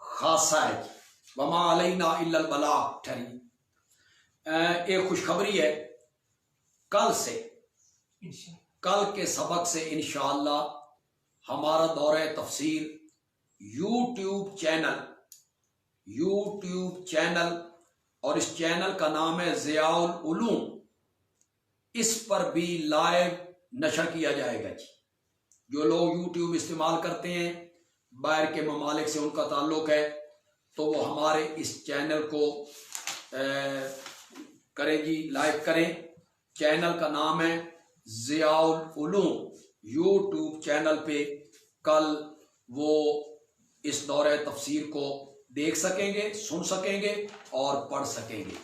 खासा है जी। वमा अलैना इल्लल बलाग ठहरी। एक खुशखबरी है, कल से, कल के सबक से इंशाअल्लाह हमारा दौरे तफसीर यूट्यूब चैनल और इस चैनल का नाम है ज़ियाउल उलूम, इस पर भी लाइव नशर किया जाएगा जी। जो लोग यूट्यूब इस्तेमाल करते हैं, बाहर के ममालिक से उनका ताल्लुक है, तो वो हमारे इस चैनल को करें जी, लाइक करें। चैनल का नाम है ज़ियाउल उलूम। यूट्यूब चैनल पे कल वो इस दौरे तफसीर को देख सकेंगे, सुन सकेंगे और पढ़ सकेंगे।